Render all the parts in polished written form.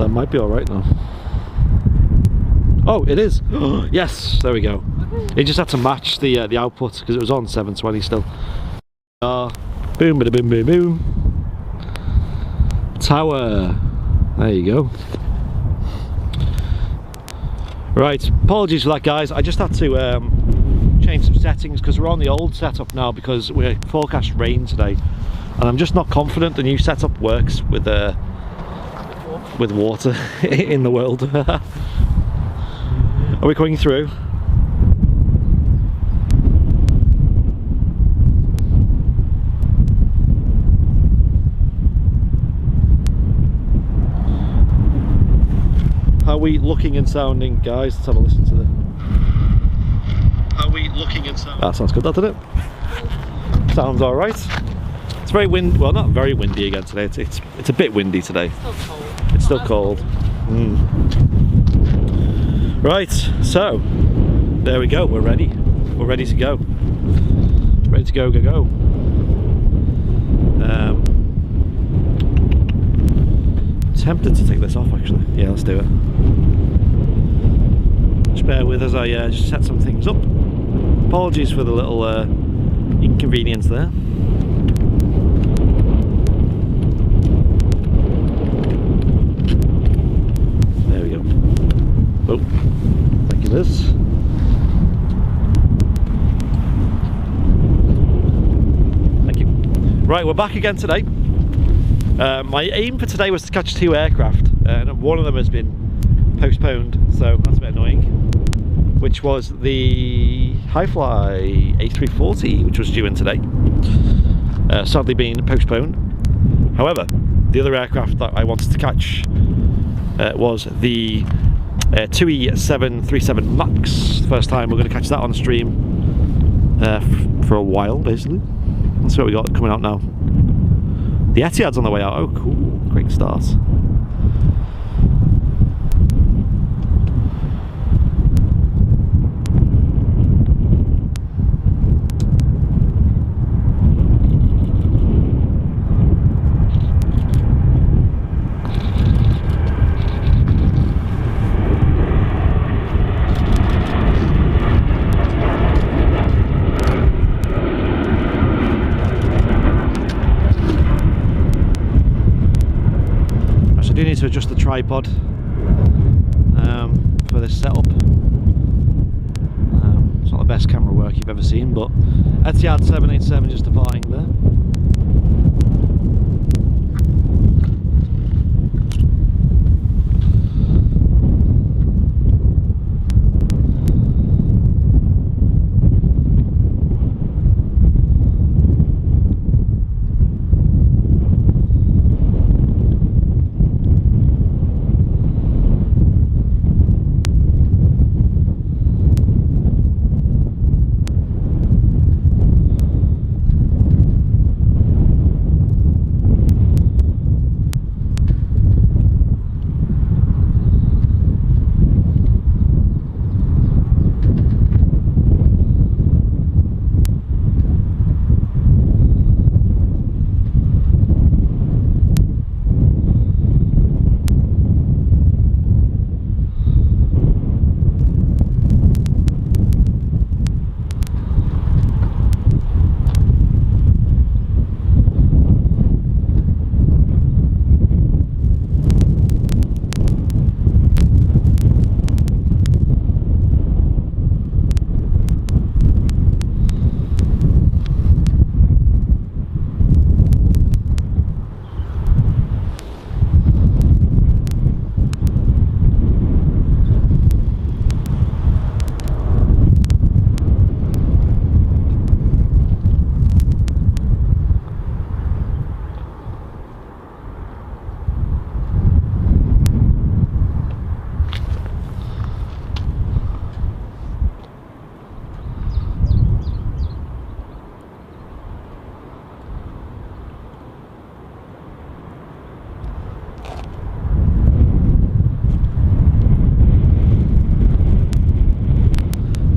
That might be alright now. Oh, it is! Yes! There we go. It just had to match the output because it was on 720 still. Boom, bada boom, boom, boom. Tower. There you go. Right, apologies for that, guys. I just had to change some settings because we're on the old setup now because we're forecast rain today, and I'm just not confident the new setup works with water in the world. Are we coming through? How are we looking and sounding, guys? Let's have a listen to the... How are we looking and sounding? That sounds good, doesn't it? Sounds alright. It's very windy, well, not very windy again today. It's a bit windy today. It's still cold. Right, so there we go. We're ready. We're ready to go. Ready to go, go, go. Tempted to take this off actually. Yeah, let's do it. Just bear with as I just set some things up. Apologies for the little inconvenience there. There we go. Oh, thank you, Liz. Thank you. Right, we're back again today. My aim for today was to catch 2 aircraft, and one of them has been postponed, so that's a bit annoying, which was the Highfly A340, which was due in today, sadly being postponed. However, the other aircraft that I wanted to catch was the 2E737 MAX. First time we're going to catch that on stream for a while, basically. That's what we got coming out now. The Etihad's on the way out. Oh, cool. Great start. To adjust the tripod for this setup. It's not the best camera work you've ever seen, but Etihad 787 just departing there.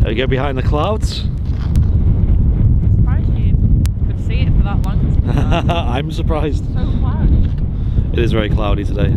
There we go, behind the clouds. I'm surprised you could see it for that long. I'm surprised. So cloudy. It is very cloudy today.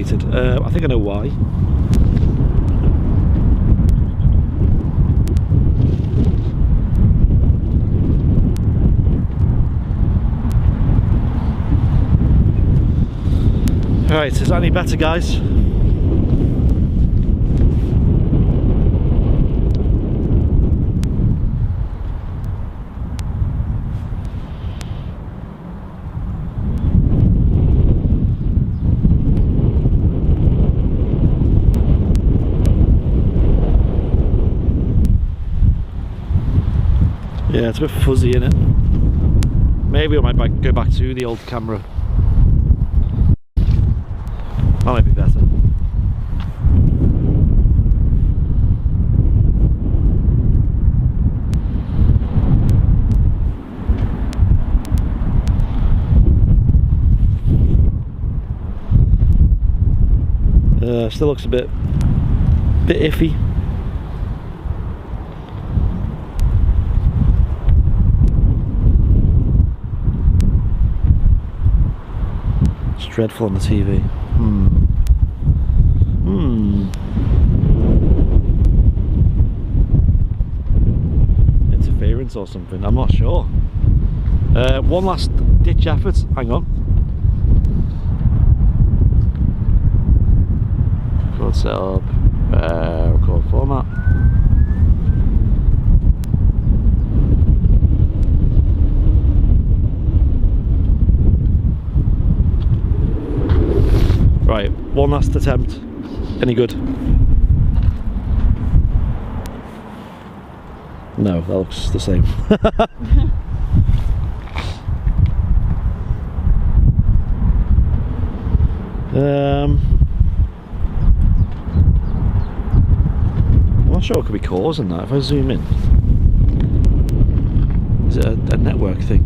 deleted. I think I know why. Alright, is that any better, guys? Yeah, it's a bit fuzzy, isn't it? Maybe I might go back to the old camera. That might be better. Still looks a bit iffy. It's dreadful on the TV. Interference or something, I'm not sure. One last ditch effort, hang on. Record setup, record format. Right, one last attempt. Any good? No, that looks the same. I'm not sure what could be causing that. If I zoom in, is it a network thing?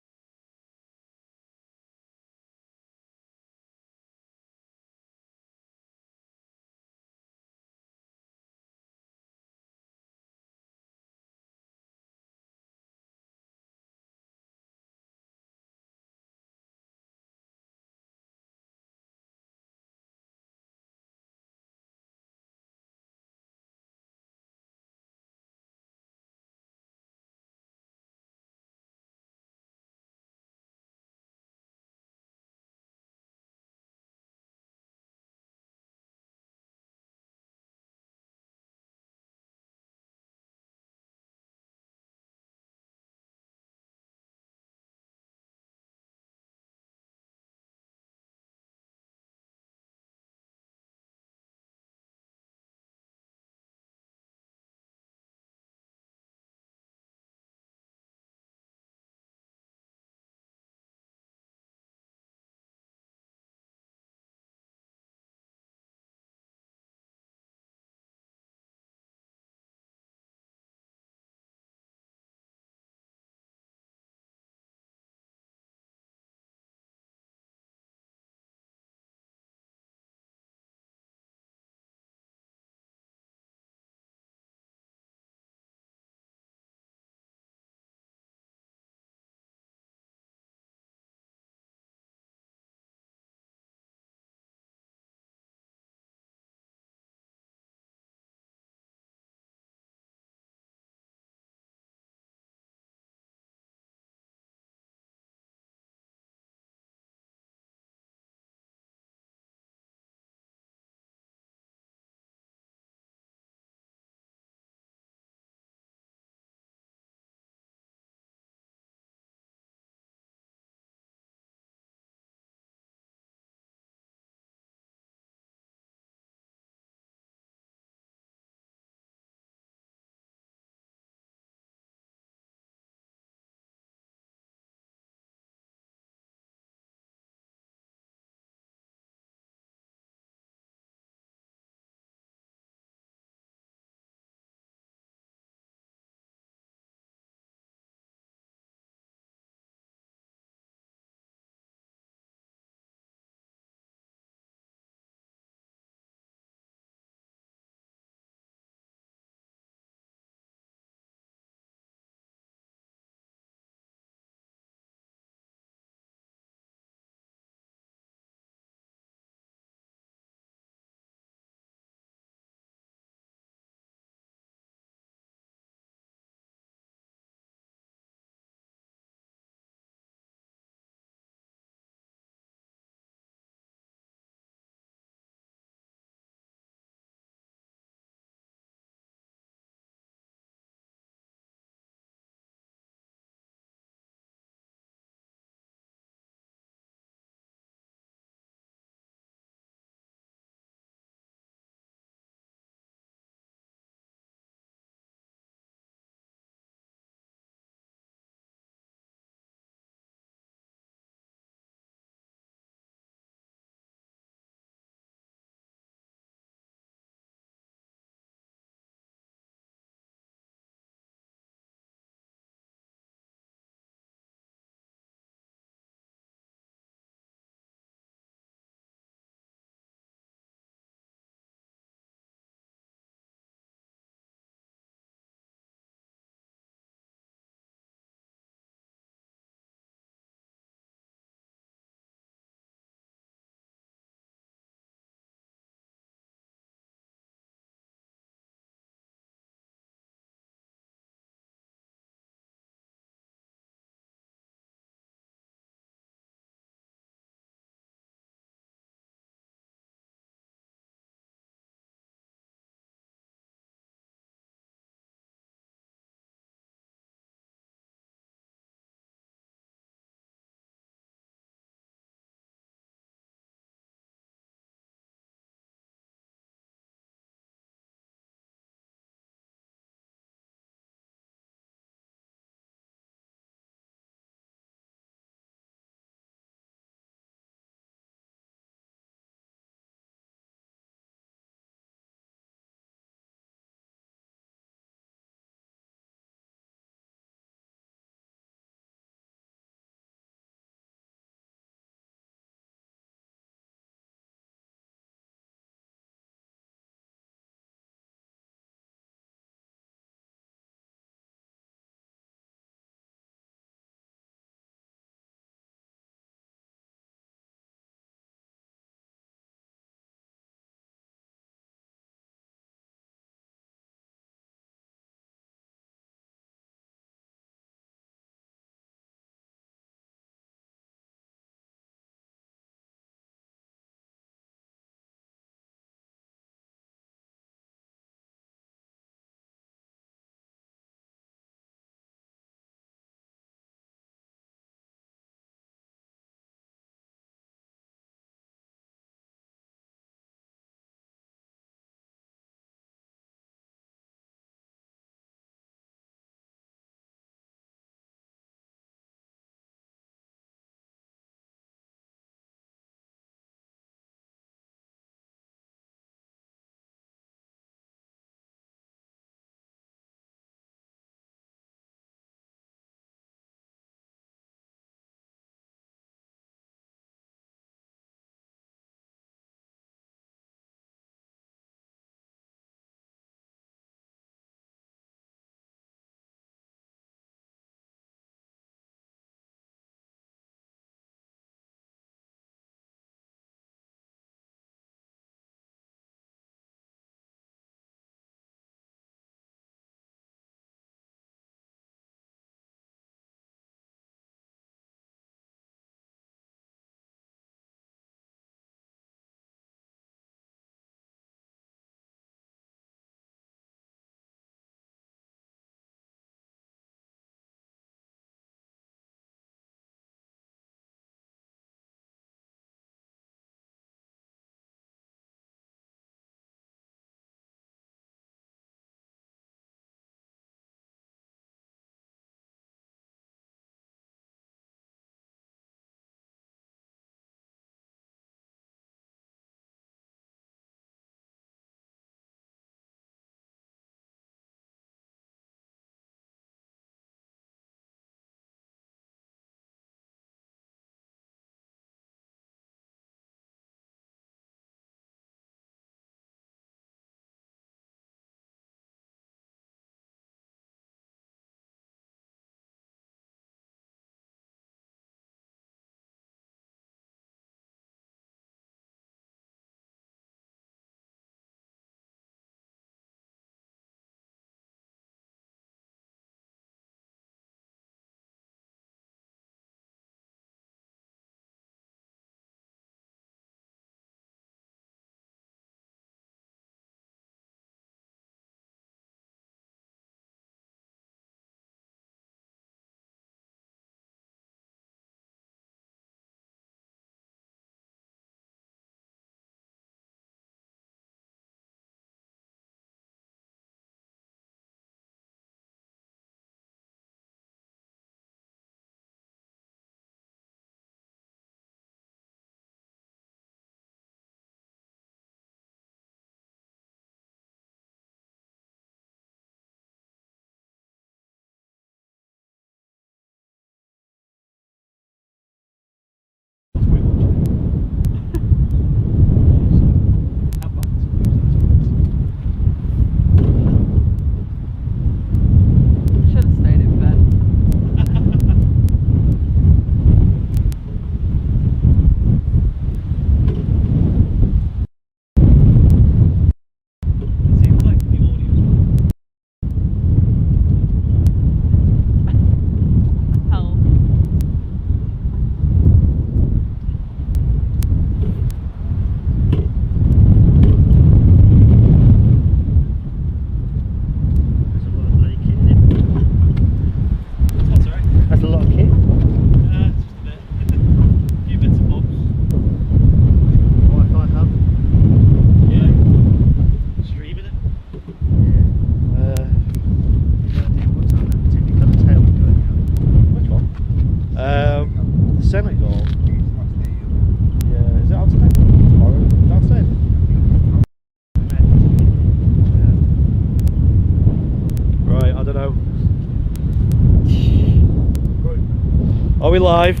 we live?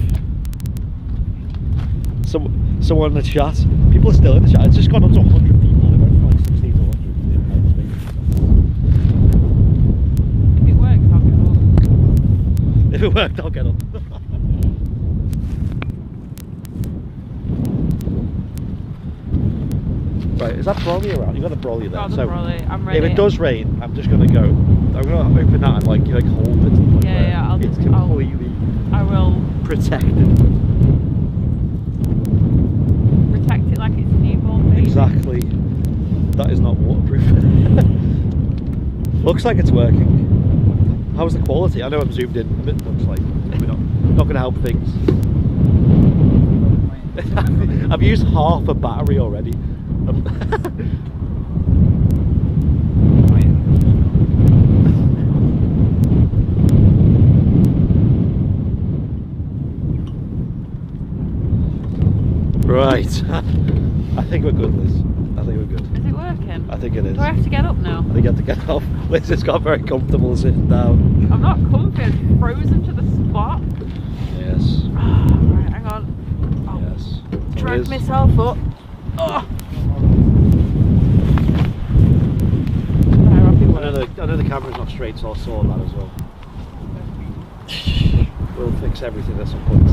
Someone in the chat. People are still in the chat. It's just gone up to 100 people. It went from like 16 to 100. If it works, I'll get on. If it worked, I'll get on. Right, is that brolly around? You've got the brolly there. Got the brolly. I'm ready. If it does rain, I'm just gonna go. I'm gonna open that and like hold it to the point where yeah. it's completely I will protected. protect it like it's a newborn baby. Exactly. That is not waterproof. Looks like it's working. How's the quality? I know I'm zoomed in. It looks like we're not gonna help things. I've used half a battery already. Right. I think we're good, Liz. I think we're good. Is it working? I think it is. Do I have to get up now? I think you have to get off. Liz has got very comfortable sitting down. I'm not comfy, I'm frozen to the spot. Yes. Right, hang on. I'll Yes. drag myself up. Oh. I know the camera's not straight, so I saw that as well. We'll fix everything at some point.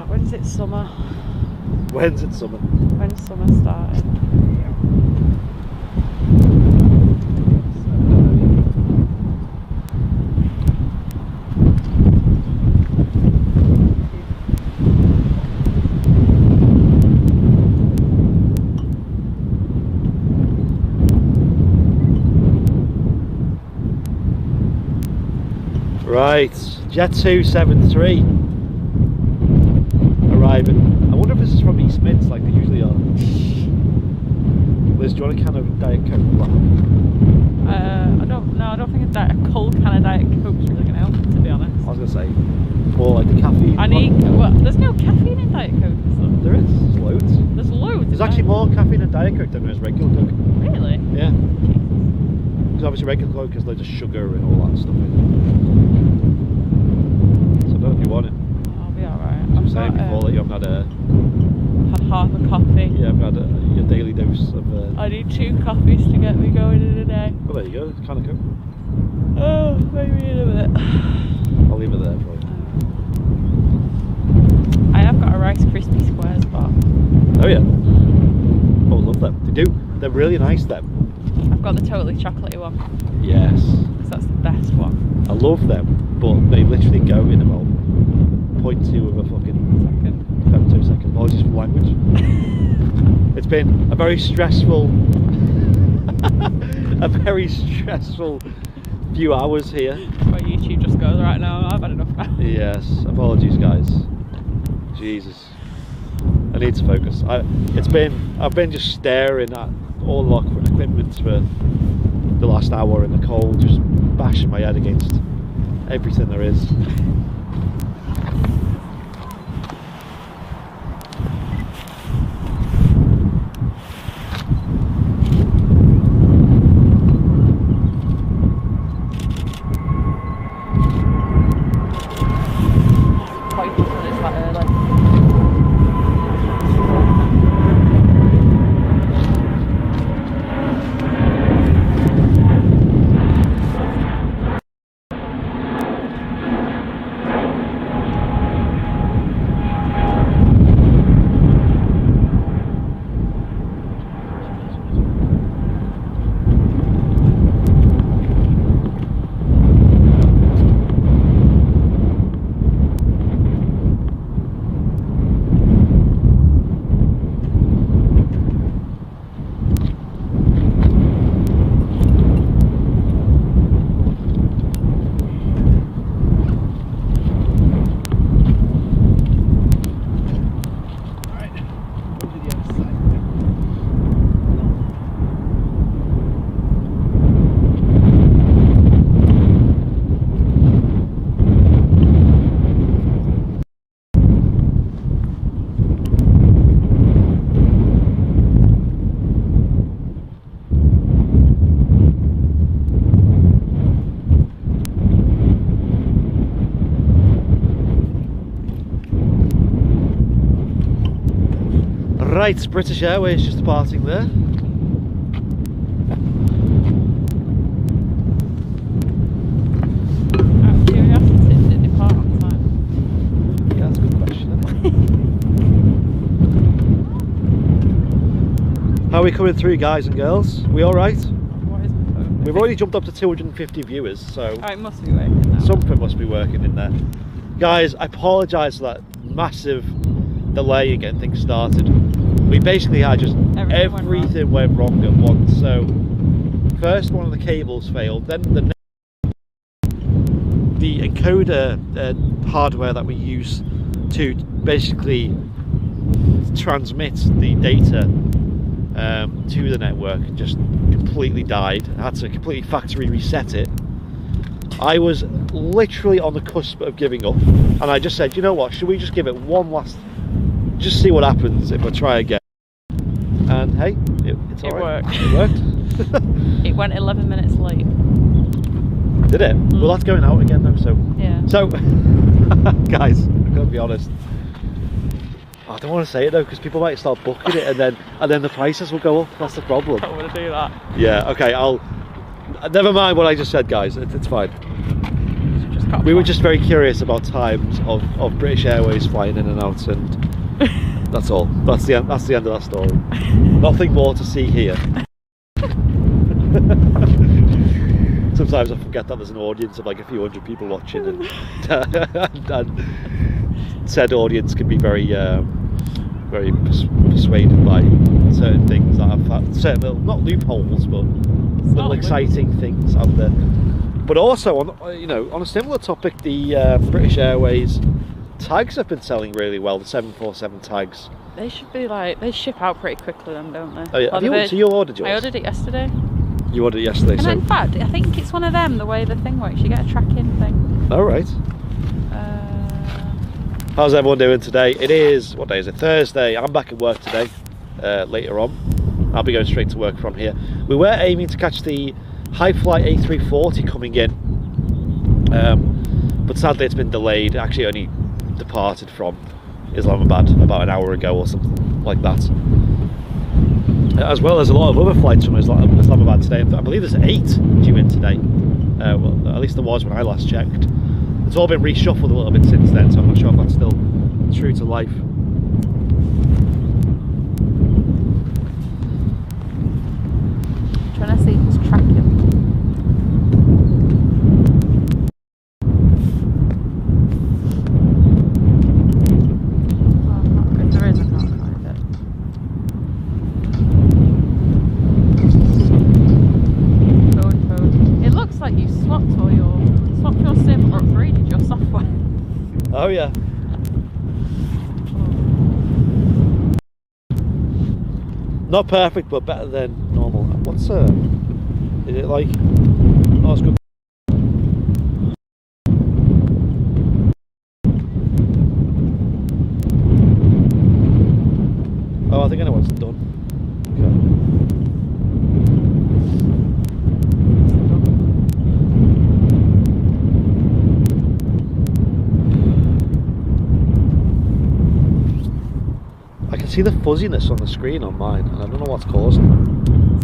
When's it summer? When's it summer? When's summer starting? Right, Jet 273 arriving. I wonder if this is from East Mids like they usually are. Liz, do you want a can of Diet Coke? I don't think a cold can of Diet Coke's really going to help, to be honest. I was going to say, more like the caffeine. Well, there's no caffeine in Diet Coke, is there? There is, there's loads. There's loads. There's actually more caffeine in Diet Coke than there is regular Coke. Really? Yeah. Because obviously regular Coke has loads of sugar and all that stuff in it. So I don't know if you want it. I'll be alright. I was saying before that you haven't had half a coffee. You haven't had your daily dose of... I need 2 coffees to get me going in a day. Well, there you go, can of Coke. Oh, maybe in a minute. I'll leave it there for you. I have got a Rice Krispie Squares bar. Oh yeah? Oh, I love them. They're really nice, them. I've got the totally chocolatey one. Yes. Because that's the best one. I love them, but they literally go in about 0.2 of a fucking femtosecond. Apologies for the language. It's been a very stressful few hours here. My YouTube just goes right now. I've had enough now. Yes, apologies guys. Jesus, I need to focus. I've been just staring at all our equipment for the last hour in the cold, just bashing my head against everything there is. Right, British Airways just departing there. Out of curiosity, did it depart on time? Yeah, that's a good question, isn't it? How are we coming through, guys and girls? We alright? What is my phone? We've already jumped up to 250 viewers, so Oh, it must be working now. something must be working in there. Guys, I apologise for that massive delay in getting things started. We basically had just everything went wrong at once. So first one of the cables failed, then the encoder hardware that we use to basically transmit the data to the network just completely died. I had to completely factory reset it. I was literally on the cusp of giving up, and I just said, you know what, should we just give it one last, just see what happens if I try again. And hey, it's all right. Worked. It worked. It went 11 minutes late. Did it? Well, that's going out again though, so Yeah. so guys, I've got to be honest, I don't want to say it though, because people might start booking it, and then the prices will go up. That's the problem. I don't want to do that. Yeah, okay, I'll never mind what I just said, guys. It's fine. Just we were just very curious about times of British Airways flying in and out, and that's all. That's the end of that story. Nothing more to see here. Sometimes I forget that there's an audience of like a few hundred people watching, and said audience can be very very persuaded by certain things that have had certain little, not loopholes, but little exciting things out there. But also on, you know, on a similar topic, the British Airways tags have been selling really well, the 747 tags. They should be like, they ship out pretty quickly then, don't they? Oh yeah, so you ordered yours? I ordered it yesterday. You ordered it yesterday, And so... in fact, I think it's one of them, the way the thing works, you get a track-in thing. Alright. How's everyone doing today? It is, what day is it? Thursday. I'm back at work today, later on. I'll be going straight to work from here. We were aiming to catch the high flight A340 coming in, but sadly it's been delayed. It actually only departed from Islamabad about an hour ago or something like that. As well as a lot of other flights from Islamabad today. I believe there's 8 due in today. Well, at least there was when I last checked. It's all been reshuffled a little bit since then, so I'm not sure if that's still true to life. Trying to see who's tracking. If there is, I can't find it. Phone. It looks like you swapped your SIM or upgraded your software. Oh yeah. Not perfect, but better than normal. What's is it like? Oh, it's good. Oh, I think I know what's done. I can see the fuzziness on the screen on mine, and I don't know what's causing it.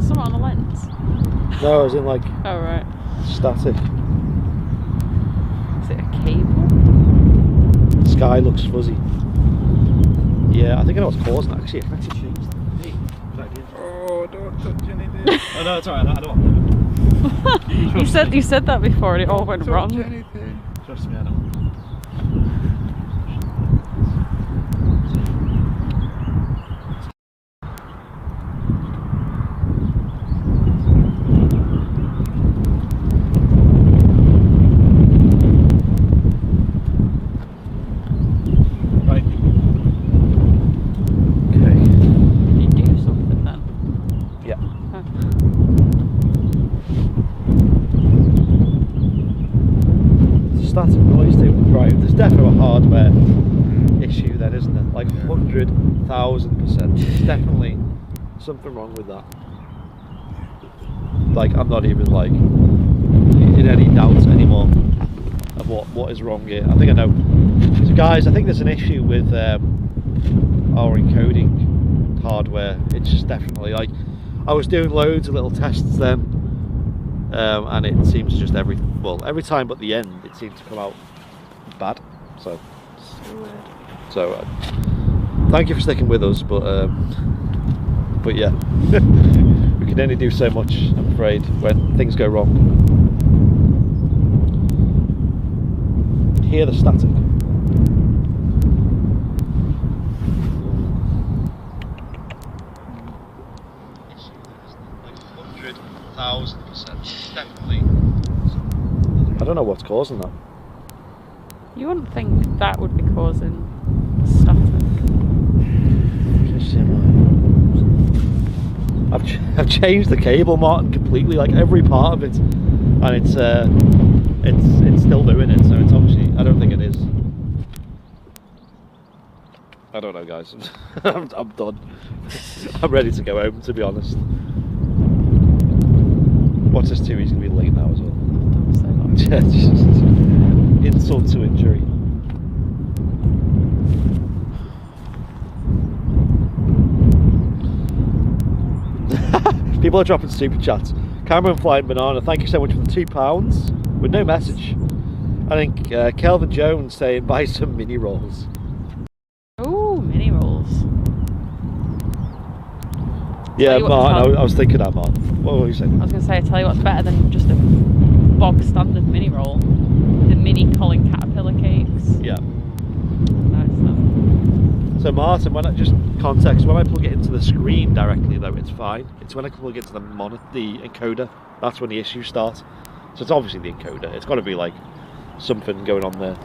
Something on the lens? No, as in like Oh right. static. Is it a cable? The sky looks fuzzy. Yeah, I think I know what's causing it. Actually, I can actually change that. Hey, Oh, don't touch anything. oh no, it's alright. I don't want you said that before and it all went wrong. Anything. Trust me, I know. Static noise too. Right, there's definitely a hardware issue then, isn't there? Like 100,000%. There's definitely something wrong with that. Like, I'm not even like in any doubt anymore of what is wrong here. I think I know. So guys, I think there's an issue with our encoding hardware. It's just definitely like, I was doing loads of little tests then, and it seems just every time but the end, it seems to come out bad. So thank you for sticking with us, but yeah, we can only do so much, I'm afraid, when things go wrong. Hear the static. Like 100,000%, definitely. I don't know what's causing that. You wouldn't think that would be causing static. I've changed the cable, Martin, completely, like every part of it, and it's still doing it. So it's obviously, I don't think it is. I don't know, guys. I'm done. I'm ready to go home, to be honest. What's this too? He's gonna be late now as well. Yeah, just insult to injury. People are dropping super chats. Cameron Flying Banana, thank you so much for the £2 with no message. I think Kelvin Jones saying buy some mini rolls. Oh, mini rolls. Yeah, Martin, I was thinking that, Martin. What were you saying? I was going to say, I tell you what's better than just a bog standard mini roll. The mini Colin Caterpillar cakes. Yeah. Nice stuff. So Martin, when I just context, when I plug it into the screen directly though, it's fine. It's when I plug it to the encoder, that's when the issues start. So it's obviously the encoder. It's got to be like something going on there.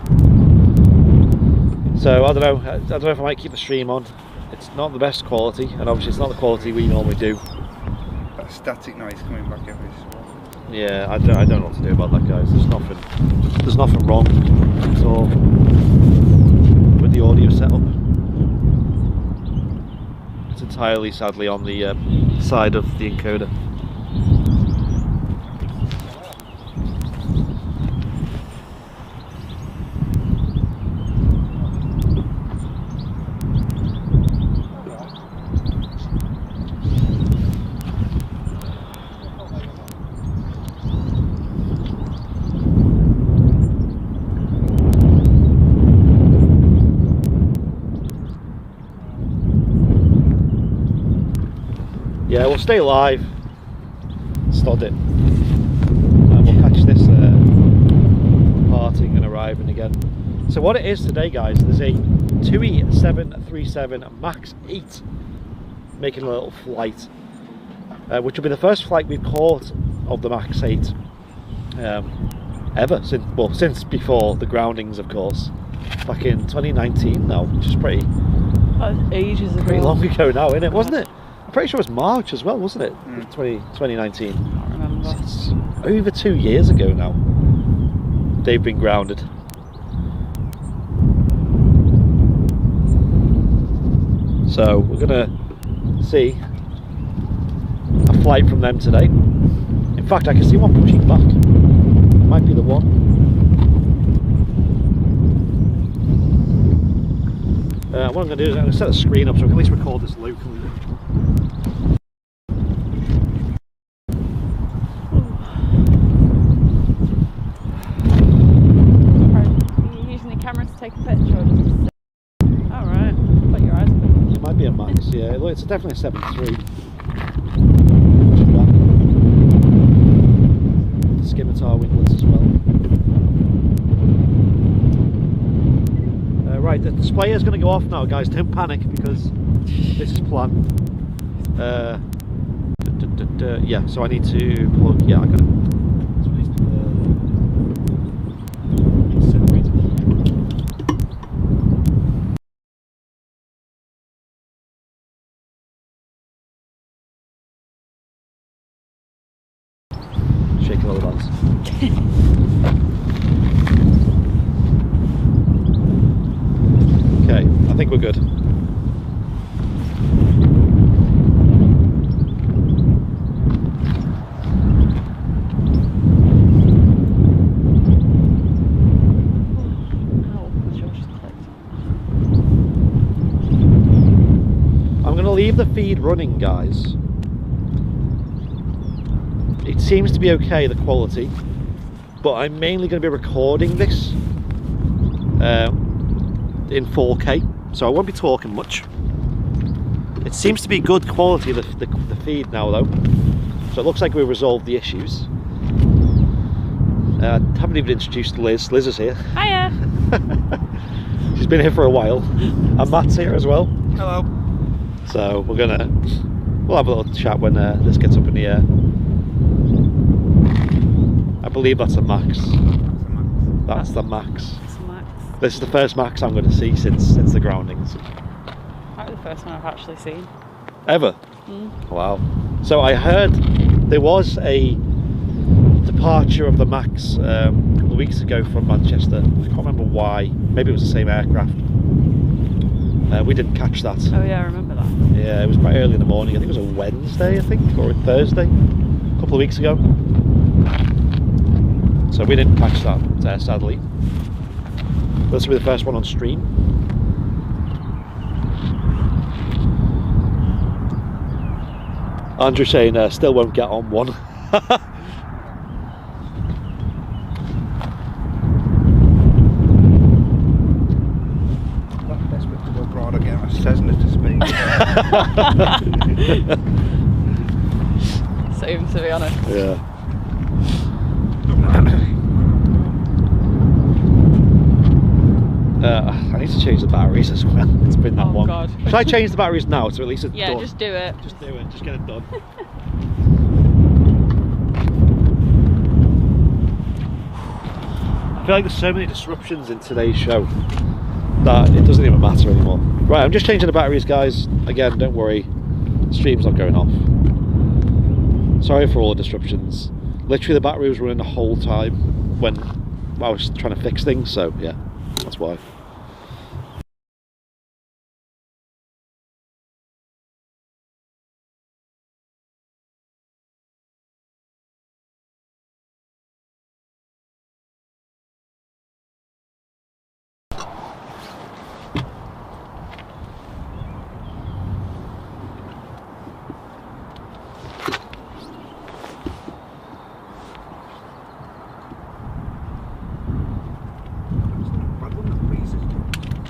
So I don't know if I might keep the stream on. It's not the best quality, and obviously it's not the quality we normally do. That static noise coming back every so often. Yeah, I don't know what to do about that, guys. There's nothing wrong at all with the audio setup. It's entirely, sadly, on the side of the encoder. Yeah, we'll stay live, stod it, and we'll catch this parting and arriving again. So what it is today, guys, there's a TUI 737 MAX 8 making a little flight, which will be the first flight we've caught of the MAX 8 ever, since before the groundings, of course, back in 2019 now, which is pretty ages ago. Pretty long ago now, isn't it? Wasn't it? I'm pretty sure it was March as well, wasn't it? 2019. I can't remember. It's over 2 years ago now. They've been grounded. So we're gonna see a flight from them today. In fact, I can see one pushing back. Might be the one. What I'm going to do is I'm going to set the screen up so I can at least record this locally. Are you using the camera to take a picture or just to sit? Alright, put your eyes open. It might be a Max, yeah. It's definitely a 7.3. Scimitar winglets as well. Right, the display is going to go off now, guys. Don't panic because this is planned. Yeah, so I need to plug. Yeah, I got it. Shaking all the buttons. Okay, I think we're good. leave the feed running, guys. It seems to be okay, the quality, but I'm mainly going to be recording this in 4K, so I won't be talking much. It seems to be good quality, the feed now though, so it looks like we've resolved the issues. I haven't even introduced Liz. Liz is here. Hiya! She's been here for a while, and Matt's here as well. Hello. So we'll have a little chat when this gets up in the air. I believe that's a max. That's the max. It's a max. This is the first max I'm going to see since the groundings. Might be the first one I've actually seen. Ever? Mm. Wow. So I heard there was a departure of the max a couple of weeks ago from Manchester. I can't remember why. Maybe it was the same aircraft. We didn't catch that. Oh yeah, I remember that. Yeah, it was quite early in the morning. I think it was a Wednesday, or a Thursday, a couple of weeks ago. So we didn't catch that, sadly. This will be the first one on stream. Andrew saying still won't get on one. Not desperate to go abroad again. I Cessna to speak. Same, to be honest. Yeah. I need to change the batteries as well. It's been that Oh, long. God. Should I change the batteries now so at least it's Yeah, done? just do it. Just do it. Just get it done. I feel like there's so many disruptions in today's show that it doesn't even matter anymore. Right, I'm just changing the batteries, guys. Again, don't worry. The stream's not going off. Sorry for all the disruptions. Literally the battery was running the whole time when I was trying to fix things, so yeah, that's why.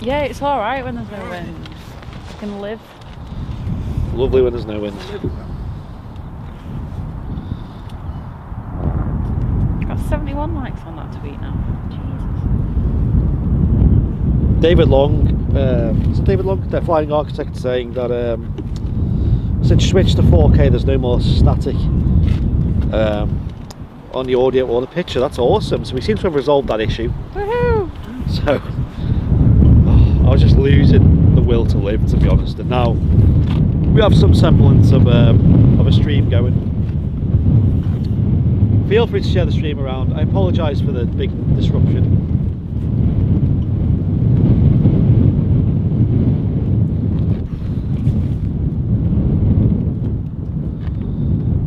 Yeah, it's alright when there's no wind. You can live. Lovely when there's no wind. Got 71 likes on that tweet now. Jesus. David Long, is it David Long, the flying architect, saying that since switch to 4K there's no more static on the audio or the picture. That's awesome. So we seem to have resolved that issue. Woohoo! So I was just losing the will to live, to be honest, and now we have some semblance of a stream going. Feel free to share the stream around. I apologise for the big disruption.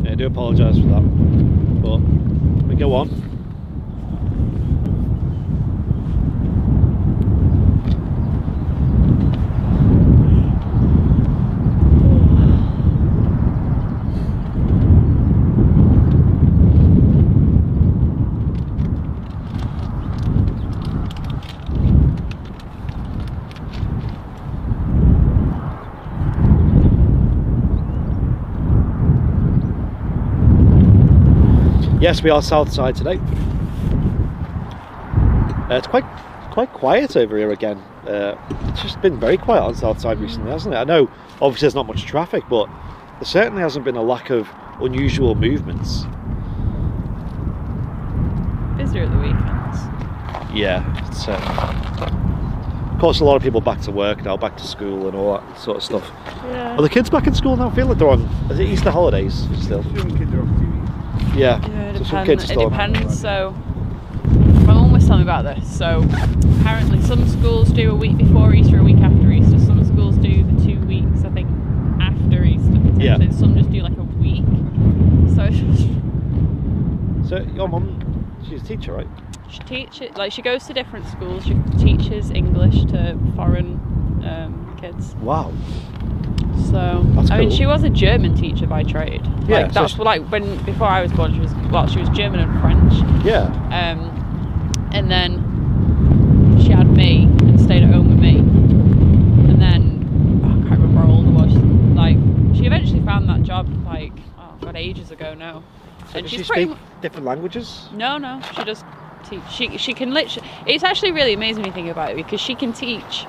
Yeah, I do apologise for that, but we go on. Yes, we are south side today. It's quite quiet over here again. It's just been very quiet on south side recently, hasn't it? I know obviously there's not much traffic, but there certainly hasn't been a lack of unusual movements. Busier at the weekends. Yeah, it's, of course a lot of people back to work now, back to school and all that sort of stuff. Yeah. Are the kids back in school now? I feel like they're on, is it Easter holidays still? Some kids are off 2 weeks. Yeah, Yeah, so some kids are it still on. depends. So my mum was telling me about this. So apparently some schools do a week before Easter, a week after Easter. Some schools do the 2 weeks, I think, after Easter. Yeah. And some just do like a week. So it's just, So your mum, she's a teacher, right? she teaches, like she goes to different schools. She teaches English to foreign kids. Wow. So That's I mean, cool. she was a German teacher by trade. Yeah, Like so that's like before I was born, she was German and French. Yeah. And then she had me and stayed at home with me. And then I can't remember how old I was. Like she eventually found that job like ages ago now. So and does she's she speak different languages? No, she just teach. She can literally. It's actually really amazing when you think about it because she can teach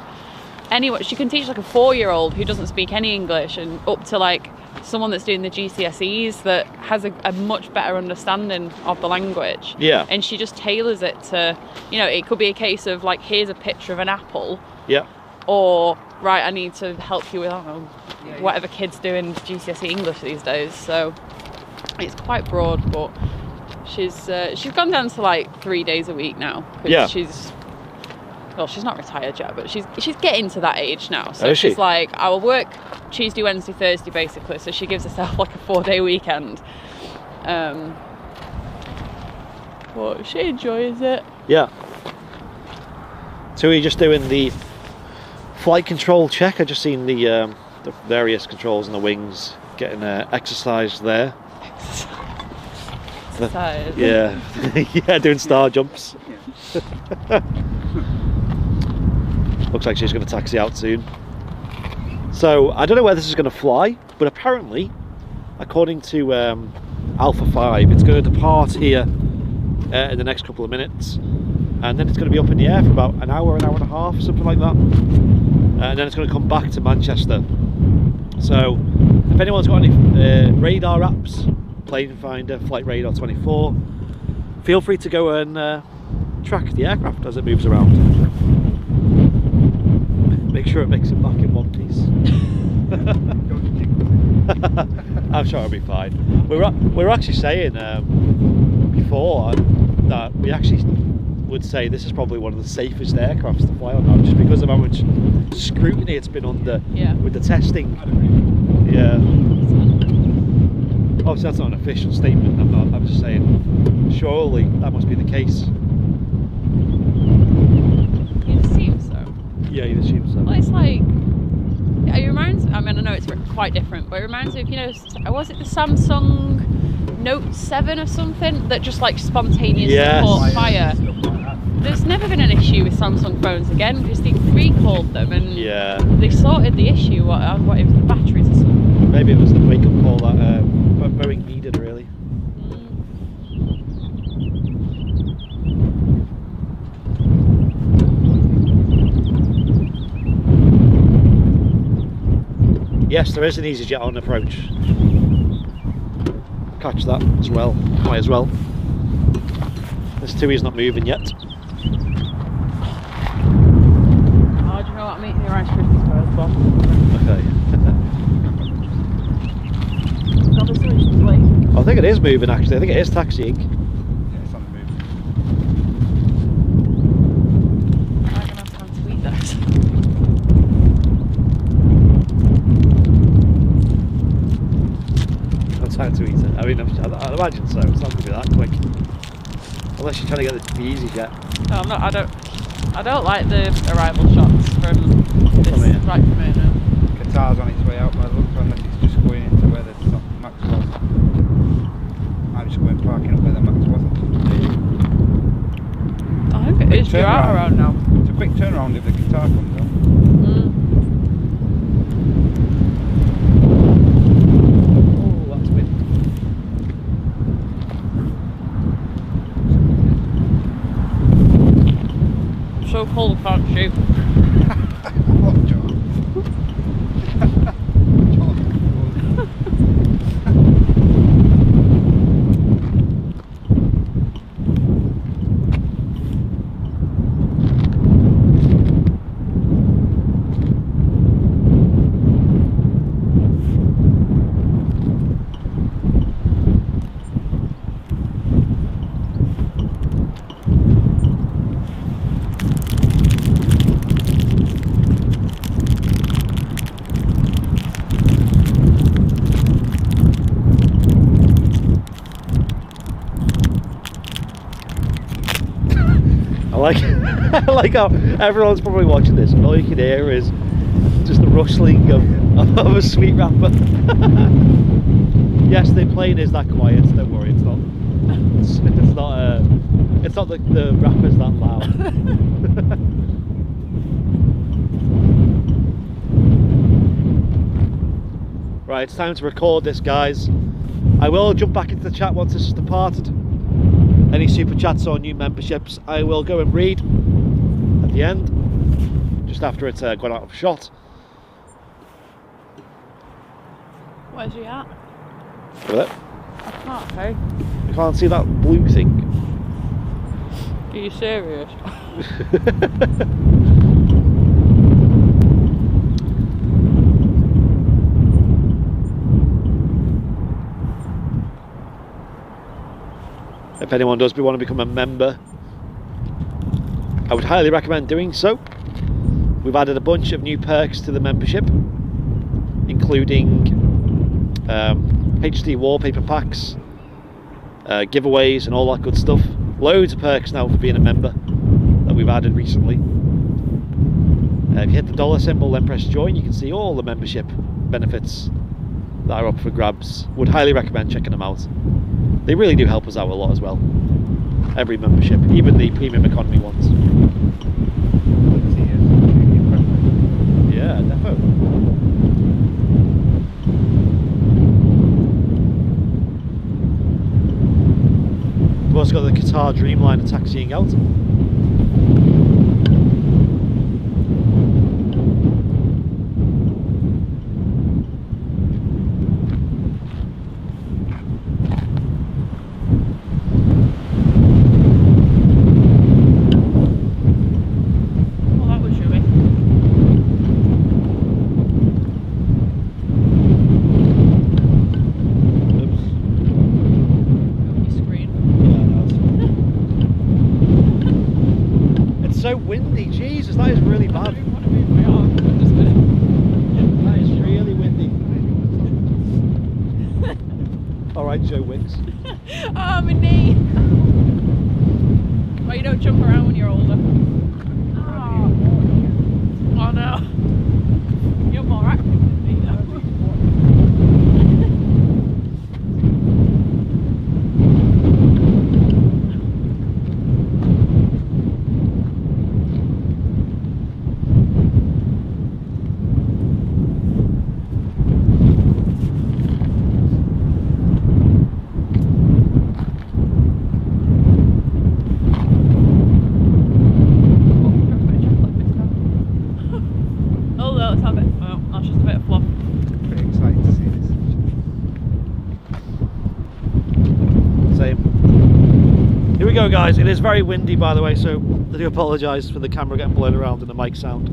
anyone. She can teach like a 4-year-old who doesn't speak any English, and up to like someone that's doing the GCSEs that has a much better understanding of the language. Yeah. And she just tailors it to, it could be a case of like, here's a picture of an apple. Yeah. Or right, I need to help you with whatever kids do in GCSE English these days. So it's quite broad, but she's gone down to like 3 days a week now. Yeah. She's not retired yet, but she's getting to that age now. So is she? she's like, I will work Tuesday, Wednesday, Thursday, basically. So she gives herself like a 4-day weekend. But she enjoys it. Yeah. So we're just doing the flight control check. I just seen the various controls in the wings getting exercised there. Exercise. Yeah. Yeah, doing star jumps. Looks like she's going to taxi out soon. So I don't know where this is going to fly, but apparently, according to Alpha 5, it's going to depart here in the next couple of minutes, and then it's going to be up in the air for about an hour and a half, something like that, and then it's going to come back to Manchester. So if anyone's got any radar apps, Plane Finder, Flight Radar 24, feel free to go and track the aircraft as it moves around. Make sure it makes it back in one piece. I'm sure it'll be fine. We were actually saying before that we actually would say this is probably one of the safest aircrafts to fly on now, just because of how much scrutiny it's been under with the testing. Yeah. Obviously that's not an official statement. I'm just saying surely that must be the case. It seems so. Yeah, you'd assume so. Well, it's like, it reminds, I mean, I know it's quite different, but it reminds me of, was it the Samsung Note 7 or something that just like spontaneously caught fire? There's never been an issue with Samsung phones again because they recalled them and they sorted the issue. What it was, the batteries or something. Maybe it was the wake-up call that Boeing needed, really. Yes, there is an EasyJet on approach. Catch that as well. Might as well. This TUI's not moving yet. Oh, do you know what? I'm eating your Rice Krispies first, Bob. Okay. God, this is late. I think it is moving actually. I think it is taxiing. Yeah, it's on the move. I'm going to have time to eat that. Time to eat it. I mean, I'd imagine so. It's not going to be that quick, unless you're trying to get the EasyJet. No, I'm not. I don't like the arrival shots from this right from here now. Qatar's on its way out by the looks, unless it's just going into where the top Max was. I'm just going parking up where the Max wasn't. I think it is due out around now. It's a quick turnaround if the Qatar comes on. So cold I can't shoot. What, John? I like how everyone's probably watching this and all you can hear is just the rustling of a sweet wrapper. Yes, the plane is that quiet. Don't worry, it's not. It's not the wrapper's that loud. Right, it's time to record this, guys. I will jump back into the chat once this is departed. Any super chats or new memberships, I will go and read at the end, just after it's gone out of shot. Where's he at? With it. I can't see. You can't see that blue thing. Are you serious? If anyone does want to become a member, I would highly recommend doing so. We've added a bunch of new perks to the membership, including HD wallpaper packs, giveaways and all that good stuff. Loads of perks now for being a member that we've added recently. If you hit the dollar symbol then press join, you can see all the membership benefits that are up for grabs. Would highly recommend checking them out. They really do help us out a lot as well. Every membership, even the premium economy ones. Yeah, definitely. We've also got the Qatar Dreamliner taxiing out. So windy, Jesus, that is really bad. That is really windy. Alright, Joe Wicks. Oh, my knee! Why you don't jump around when you're older? Oh no. You're more active than me though. Go, guys. It is very windy, by the way, so I do apologise for the camera getting blown around and the mic sound.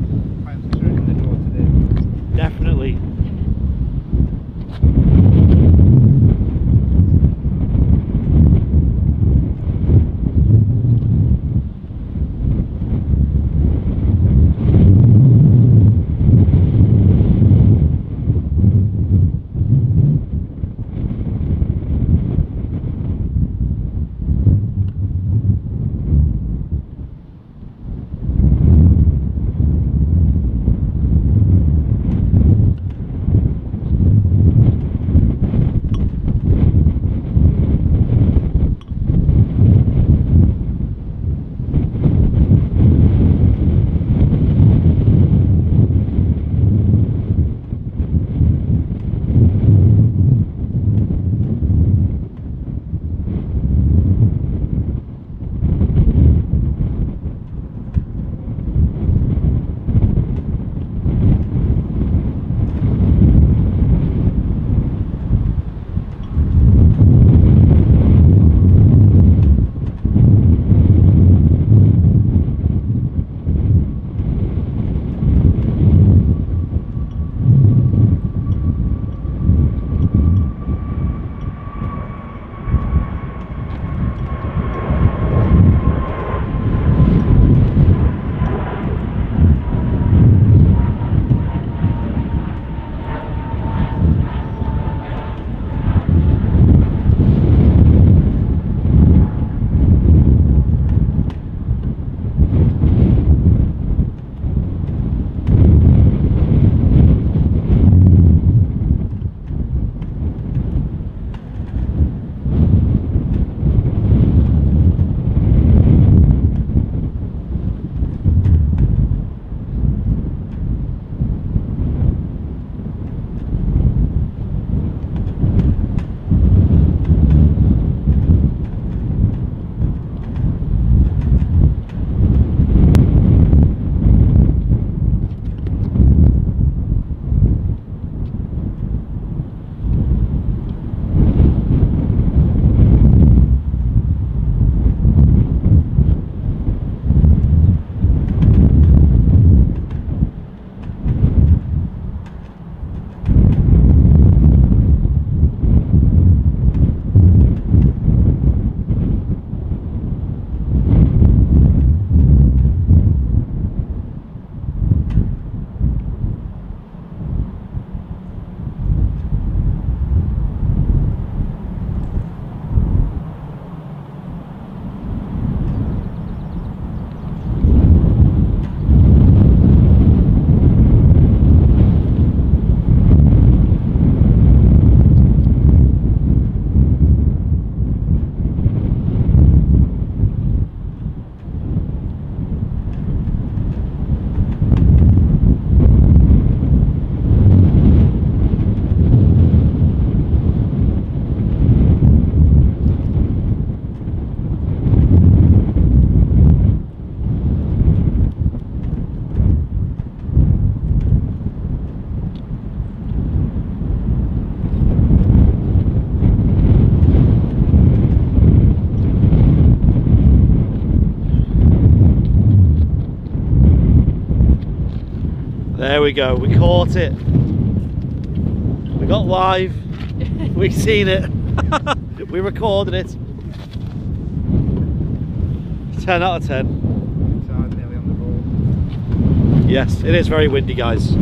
Definitely. There we go, we caught it. We got live. We've seen it. We recorded it. 10 out of 10. Inside, nearly on the road. Yes, it is very windy, guys.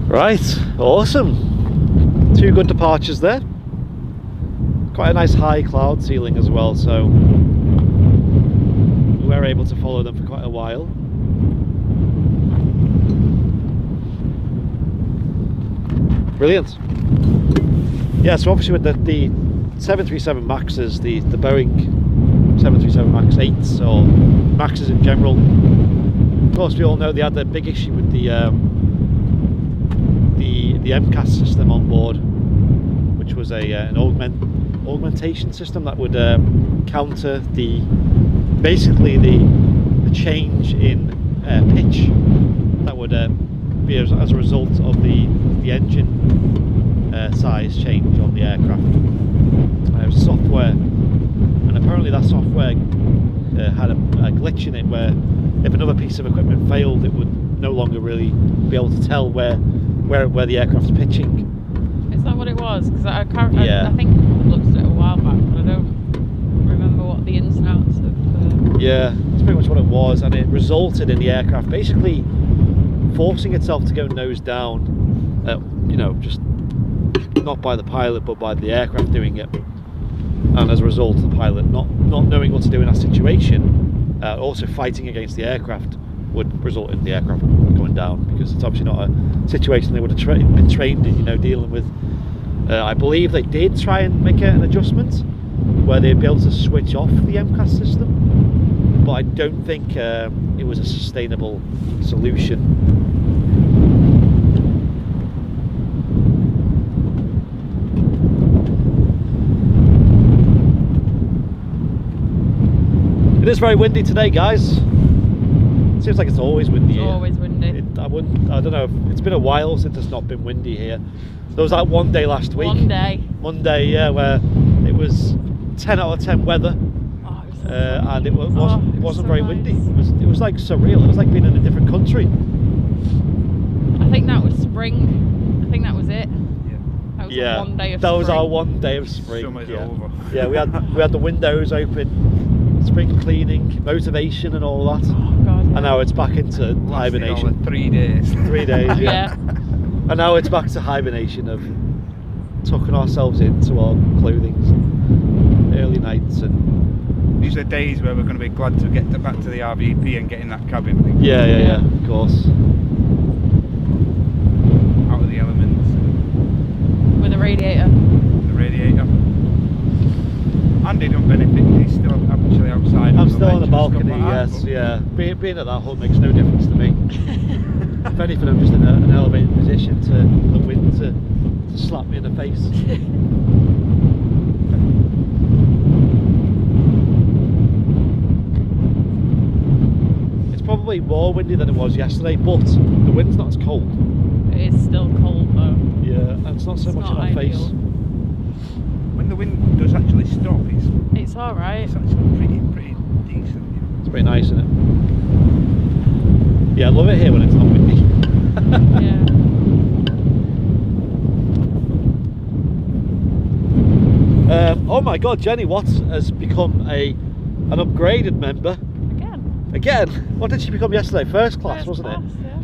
Right, awesome. 2 good departures there. Quite a nice high cloud ceiling as well, so we were able to follow them for quite a while. Brilliant. Yeah, so obviously with the 737 Maxes, the Boeing 737 MAX 8s or Maxes in general, of course we all know they had the big issue with the MCAS system on board, which was an augmentation system that would counter basically the change in pitch that would be as a result of the engine size change on the aircraft. It was software, and apparently that software had a glitch in it where if another piece of equipment failed, it would no longer really be able to tell where the aircraft's pitching. Is that what it was? Because I can't. Yeah. I think I looked at it a while back, but I don't remember what the ins and outs of. Yeah, that's pretty much what it was, and it resulted in the aircraft basically forcing itself to go nose down. You know, just not by the pilot, but by the aircraft doing it. And as a result, the pilot not knowing what to do in that situation, also fighting against the aircraft, would result in the aircraft going down, because it's obviously not a situation they would have been trained in, you know, dealing with. I believe they did try and make an adjustment where they'd be able to switch off the MCAS system, but I don't think it was a sustainable solution. It is very windy today, guys. It seems like it's always windy here. It's always windy. I don't know, it's been a while since it's not been windy here. There was that one day last week. Monday, yeah, where it was 10 out of 10 weather. Oh, it was so and it wasn't so very nice. windy. It was like surreal. It was like being in a different country. I think that was spring. I think that was it. That was Yeah, our one day of that spring. was our one day of spring. Summer's yeah. over. Yeah, we had the windows open, spring cleaning, motivation, and all that. Oh god. Yeah. And now it's back into Lasted hibernation. all of 3 days. 3 days, yeah. Yeah. And now it's back to hibernation of tucking ourselves into our clothing, early nights, and These are days where we're going to be glad to get back to the RVP and get in that cabin. yeah, of course. Out of the elements. With a radiator. The radiator. Andy don't benefit, he's still actually outside. I'm still on the ledge and balcony, stuff like that, yes, but yeah. Being at that hut makes no difference to me. If anything, I'm just in an elevated position to the wind to slap me in the face. It's probably more windy than it was yesterday, but the wind's not as cold. It is still cold though. Yeah, and it's not so It's much not in our face. ideal. when the wind does actually stop, It's alright. it's actually pretty decent. It's pretty nice, isn't it? Yeah, I love it here when it's not windy. Yeah. Oh my god, Jenny Watts has become an upgraded member. Again? What did she become yesterday? First class, wasn't it? Yeah.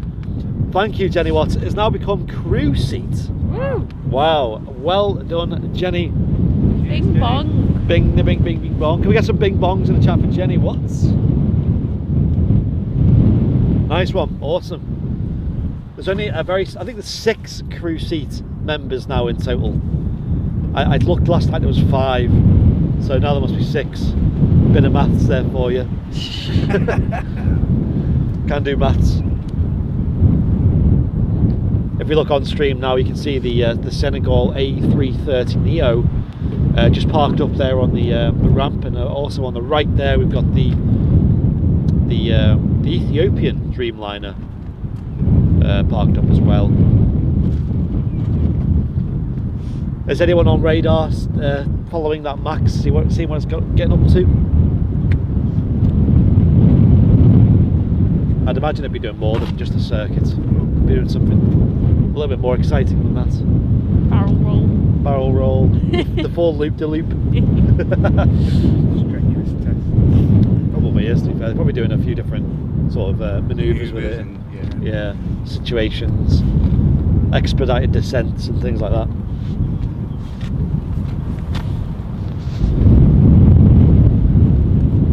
Thank you, Jenny Watts. It's now become crew seat. Woo! Wow, well done, Jenny. Bing bong. Bing, bing, bing, bing, bong. Can we get some bing bongs in the chat for Jenny Watts? Nice one, awesome. There's only I think there's 6 crew seat members now in total. I looked last time, it was 5, so now there must be 6. Bit of maths there for you. Can do maths. If we look on stream now, you can see the Senegal A330 Neo just parked up there on the ramp, and also on the right there we've got the Ethiopian Dreamliner parked up as well. Is anyone on radar following that Max? See what it's getting up to? I'd imagine it'd be doing more than just a circuit. It'd be doing something a little bit more exciting than that. Barrel roll. Barrel roll, the full loop-de-loop. Strenuous test. Probably is, to be fair. They're probably doing a few different sort of manoeuvres with it. And, Yeah, situations, expedited descents and things like that.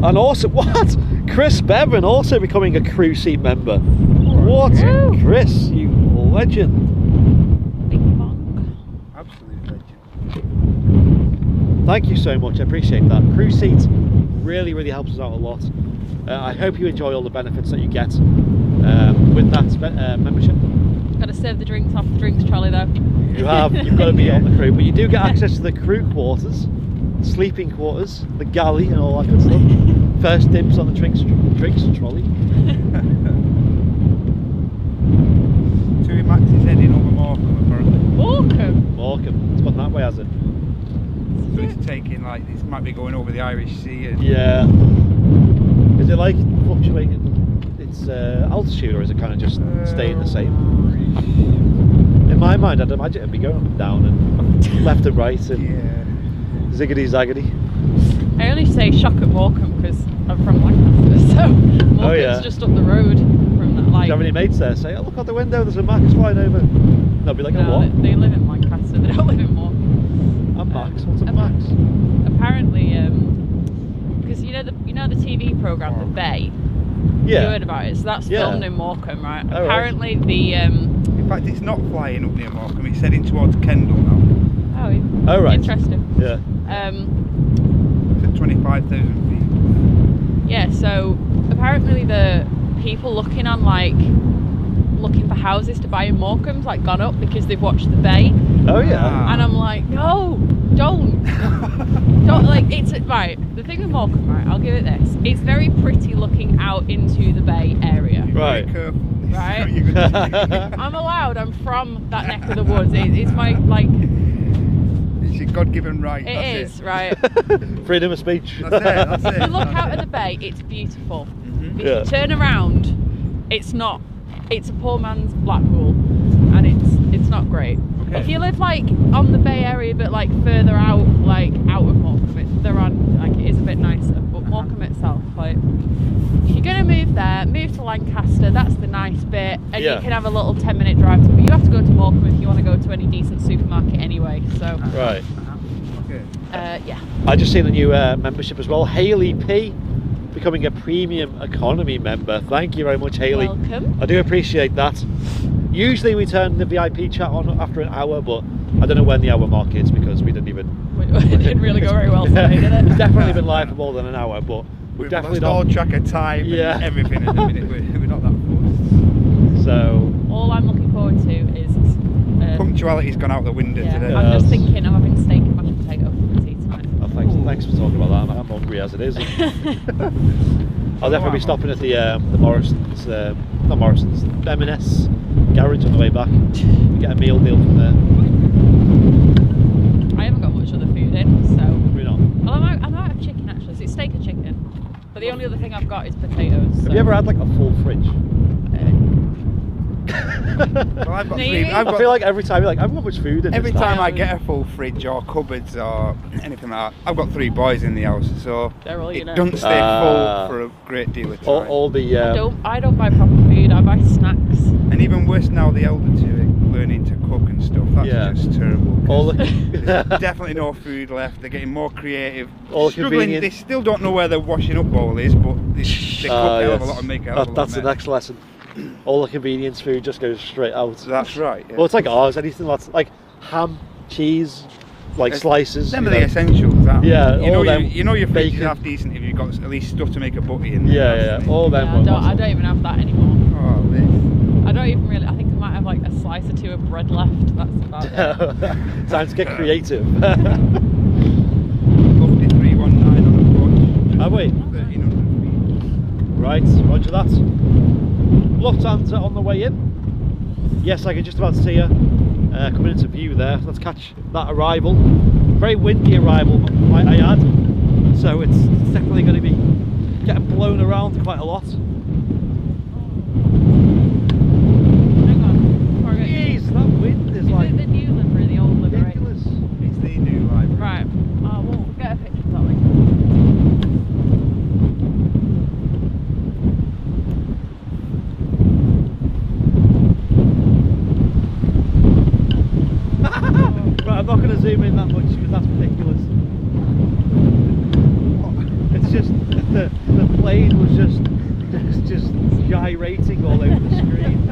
And also, what? Chris Bevan also becoming a crew seat member. What? Woo. Chris, you legend. Bing bong. Absolute legend. Thank you so much, I appreciate that. Crew seat really, really helps us out a lot. I hope you enjoy all the benefits that you get with that membership. Got to serve the drinks off the drinks trolley though. You've got to be on the crew, but you do get access to the crew quarters, sleeping quarters, the galley and all that good stuff. First dibs on the drinks trolley. Tui Max is heading over Morecambe apparently. Morecambe, it's gone that way, has it? So it's taking like, this might be going over the Irish Sea. And Yeah. Is it like fluctuating its altitude, or is it kind of just staying the same? In my mind, I'd imagine it'd be going up and down and left and right and yeah. ziggity zaggity. I only say shock at Morecambe because I'm from Lancaster, so Morecambe's yeah. just up the road from that. Do Like, you have any mates there say, oh look out the window, there's a Max flying over? They'll be like, oh no, what? they live in Lancaster. They don't live in Morecambe. I'm Max, what's a Max? Apparently, because you know the TV program The Bay. Yeah. You heard about it. So that's Yeah. filmed in Morecambe, right? Oh, Apparently the In fact, it's not flying up near Morecambe, it's heading towards Kendal now. oh right. interesting. Yeah. It's at 25,000 Yeah, so apparently the people looking for houses to buy in Morecambe's like gone up because they've watched The Bay. Oh yeah. Ah. And I'm like, no, don't. Don't, like, it's, right, the thing with Morecambe, right, I'll give it this. It's very pretty looking out into the Bay area. feet. Right. Very careful. Right. You're gonna I'm allowed, I'm from that neck of the woods. It's my, like, It's your God-given right. it that's is, right? Freedom of speech. That's it. You look out at the bay, it's beautiful. Mhm. If Yeah. you turn around, it's not. It's a poor man's Blackpool. not great. Okay. If you live like on the Bay Area, but like further out, like out of Morecambe, they're on like it is a bit nicer. But Morecambe itself, like if you're gonna move there, move to Lancaster. That's the nice bit, and you can have a little 10-minute drive. But you have to go to Morecambe if you want to go to any decent supermarket anyway. So Right. Okay. yeah. I just seen a new membership as well. Hayley P becoming a premium economy member. Thank you very much, Hayley. Welcome. I do appreciate that. Usually we turn the VIP chat on after an hour, but I don't know when the hour mark is because we didn't even. It didn't really go very well today, did it? It's definitely been live for more than an hour, but We've definitely lost all not. track of time Yeah. and everything at the minute. We're not that close. So All I'm looking forward to is Punctuality's gone out the window today. I'm just thinking I'm having steak and mashed potato for tea tonight. oh, thanks for talking about that. I'm hungry as it is. I'll definitely be stopping at the Morrison's, not Morrison's, M&S garage on the way back. Get a meal deal from there. I haven't got much other food in, so. We're not. Well, I might have chicken actually. So it's steak and chicken. But the only other thing I've got is potatoes. Have you ever had like a full fridge? Well, I've got Maybe. three. I feel like every time you're like, I haven't got much food in Every this time now. I get a full fridge or cupboards or anything like that, I've got 3 boys in the house, so They're all, you it know. doesn't stay full for a great deal of time. all the I don't buy proper food. I buy snacks. And even worse now, the elder two are learning to cook and stuff. That's Yeah. just terrible. 'Cause all there's the definitely no food left. They're getting more creative. All the Struggling. convenient- They still don't know where their washing up bowl is, but they cook a hell of a lot and make a hell of a lot That's the of mess. next lesson. All the convenience food just goes straight out. That's right. Yeah. Well, it's like ours. Anything that's like ham, cheese, like It's- slices. Them you are the know. essentials. Aren't Yeah, they? You know, all them you know your fridge is bacon. half decent if you've got at least stuff to make a butty in there. Yeah, all them. Yeah, I don't even have that anymore. Oh, this. I don't even really. I think I might have like a slice or two of bread left. That's about it. Time to get creative. Lovely 319 on a watch. Oh wait, 1300 feet. right, roger that. Lufthansa on the way in. Yes, I can just about see her coming into view there. Let's catch that arrival. Very windy arrival, might I add. So it's definitely going to be getting blown around quite a lot. Hang on. Before I go- Jeez, that wind is Is like it the new livery, the old livery? ridiculous. It's the new library. Right. Oh, we'll get a picture of that later. Right, I'm not going to zoom in that much because that's ridiculous. It's just the plane was just gyrating all over the screen.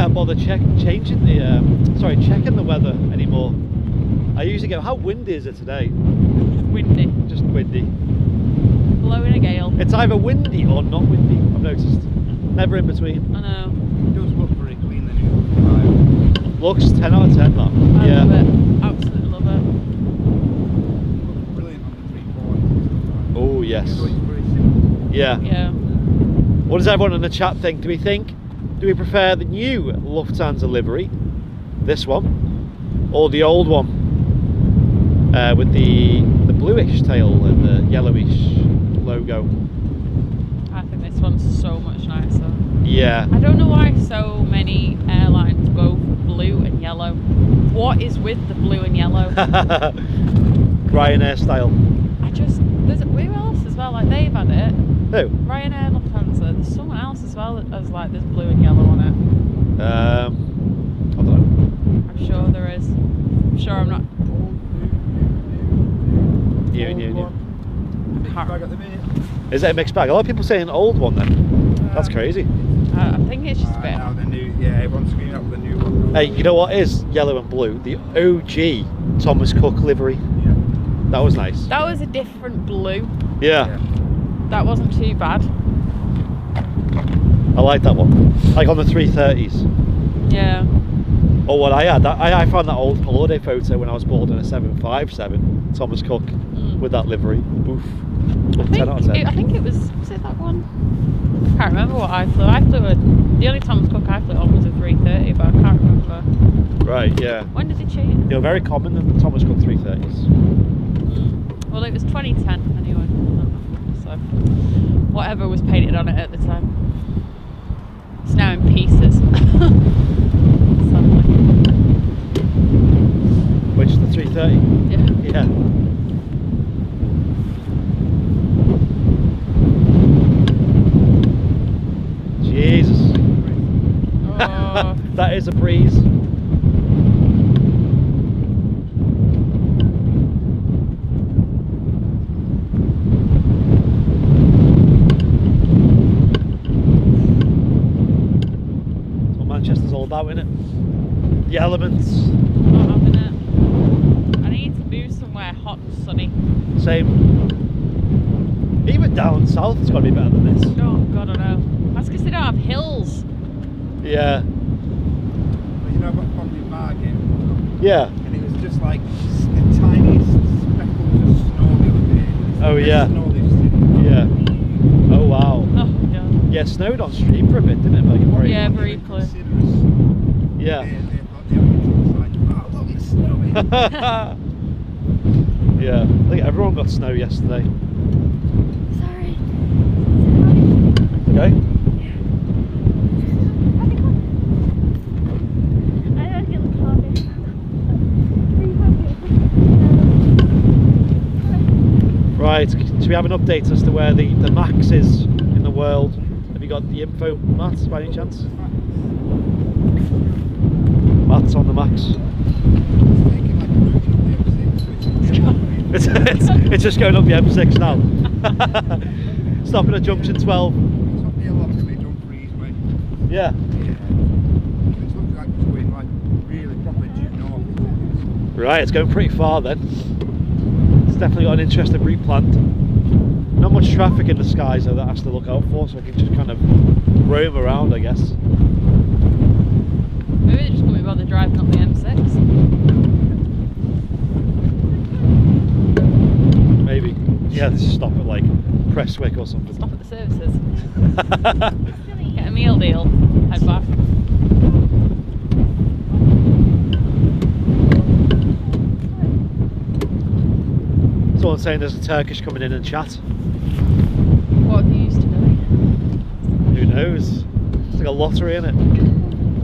can't bother checking the weather anymore. I usually go, how windy is it today? Windy. Just windy. Blowing a gale. It's either windy or not windy, I've noticed. Never in between. I know. It does look very clean, the new 5. Looks 10 out of 10 that. I Yeah. love it. Absolutely love it. Looks brilliant on the 340s. Oh yes. So it's very simple. Yeah. Yeah. What does everyone in the chat think? Do we prefer the new Lufthansa livery, this one, or the old one with the bluish tail and the yellowish logo? I think this one's so much nicer. Yeah. I don't know why so many airlines go for blue and yellow. What is with the blue and yellow? Ryanair style. There's who else as well, like they've had it. Who? Ryanair, Lufthansa, there's someone else as well that has like this blue and yellow on it. I don't know. I'm sure there is. I'm sure I'm not. New. I can't Bag at the minute. Is it a mixed bag? A lot of people saying old one then. That's crazy. I think it's just a bit. Now the new, yeah, everyone's screaming up the new one. Hey, you know what is yellow and blue? The OG Thomas Cook livery. Yeah. That was nice. That was a different blue. Yeah. That wasn't too bad. I like that one. Like on the 330s. Yeah. Or what I had, I found that old holiday photo when I was boarding a 757 Thomas Cook with that livery. Oof. 10 out of 10. I think it was it that one? I can't remember what I flew. The only Thomas Cook I flew on was a 330, but I can't remember. Right, yeah. When did he change? They were very common in the Thomas Cook 330s. Well, it was 2010 anyway. So, whatever was painted on it at the time. It's now in pieces. Sadly. Which is the 330? Yeah. Yeah. Jesus. Oh. That is a breeze. That's what Manchester's all about, innit? The elements. Not having it. I need to move somewhere hot and sunny. Same. Even down south it's got to be better than this. Oh god, I know. That's because they don't have hills. Yeah. Well, you know, I've got family in Margate. Yeah. And it was just like the tiniest speckles of snow the other day. Oh, yeah. Snow they've seen. Yeah. Oh wow. Oh god. Yeah, it snowed on stream for a bit, didn't it? Like, very Yeah, much. very clear. Yeah. They thought the other like, oh look, it's snowing. Yeah. I think everyone got snow yesterday. Sorry. Okay. I don't get the car. Right, so we have an update as to where the max is in the world. Have you got the info, Matt, by any chance? Matt's on the max. It's just going up the M6 now. Stopping at junction 12. It's up near Lockerbie, Dumfries way. Yeah. It's looking like it's going like really proper due north. Right, it's going pretty far then. It's definitely got an interesting route planned. Not much traffic in the skies though that has to look out for, so I can just kind of roam around, I guess. Maybe they're just going to be bothered driving up the M6. Maybe. Yeah, let's just stop at like Prestwick or something. Stop at the services. Get a meal deal. Head back. Someone's saying there's a Turkish coming in and chat. What have you used to doing? Who knows? It's like a lottery, isn't it?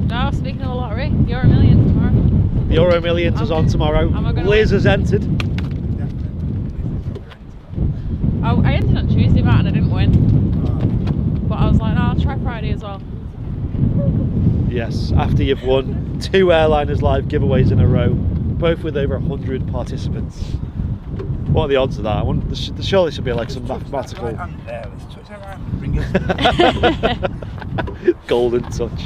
No, speaking of a lottery, Euro Millions tomorrow. The Euro Millions is on tomorrow. Am I gonna Liz win? has entered. Oh, I entered on Tuesday, Matt, and I didn't win. But I was like, no, I'll try Friday as well. Yes, after you've won 2 Airliners Live giveaways in a row, both with over 100 participants. What are the odds of that? I wonder, there surely should be like some mathematical... Right hand there, let's touch that right hand, bring it. Golden touch.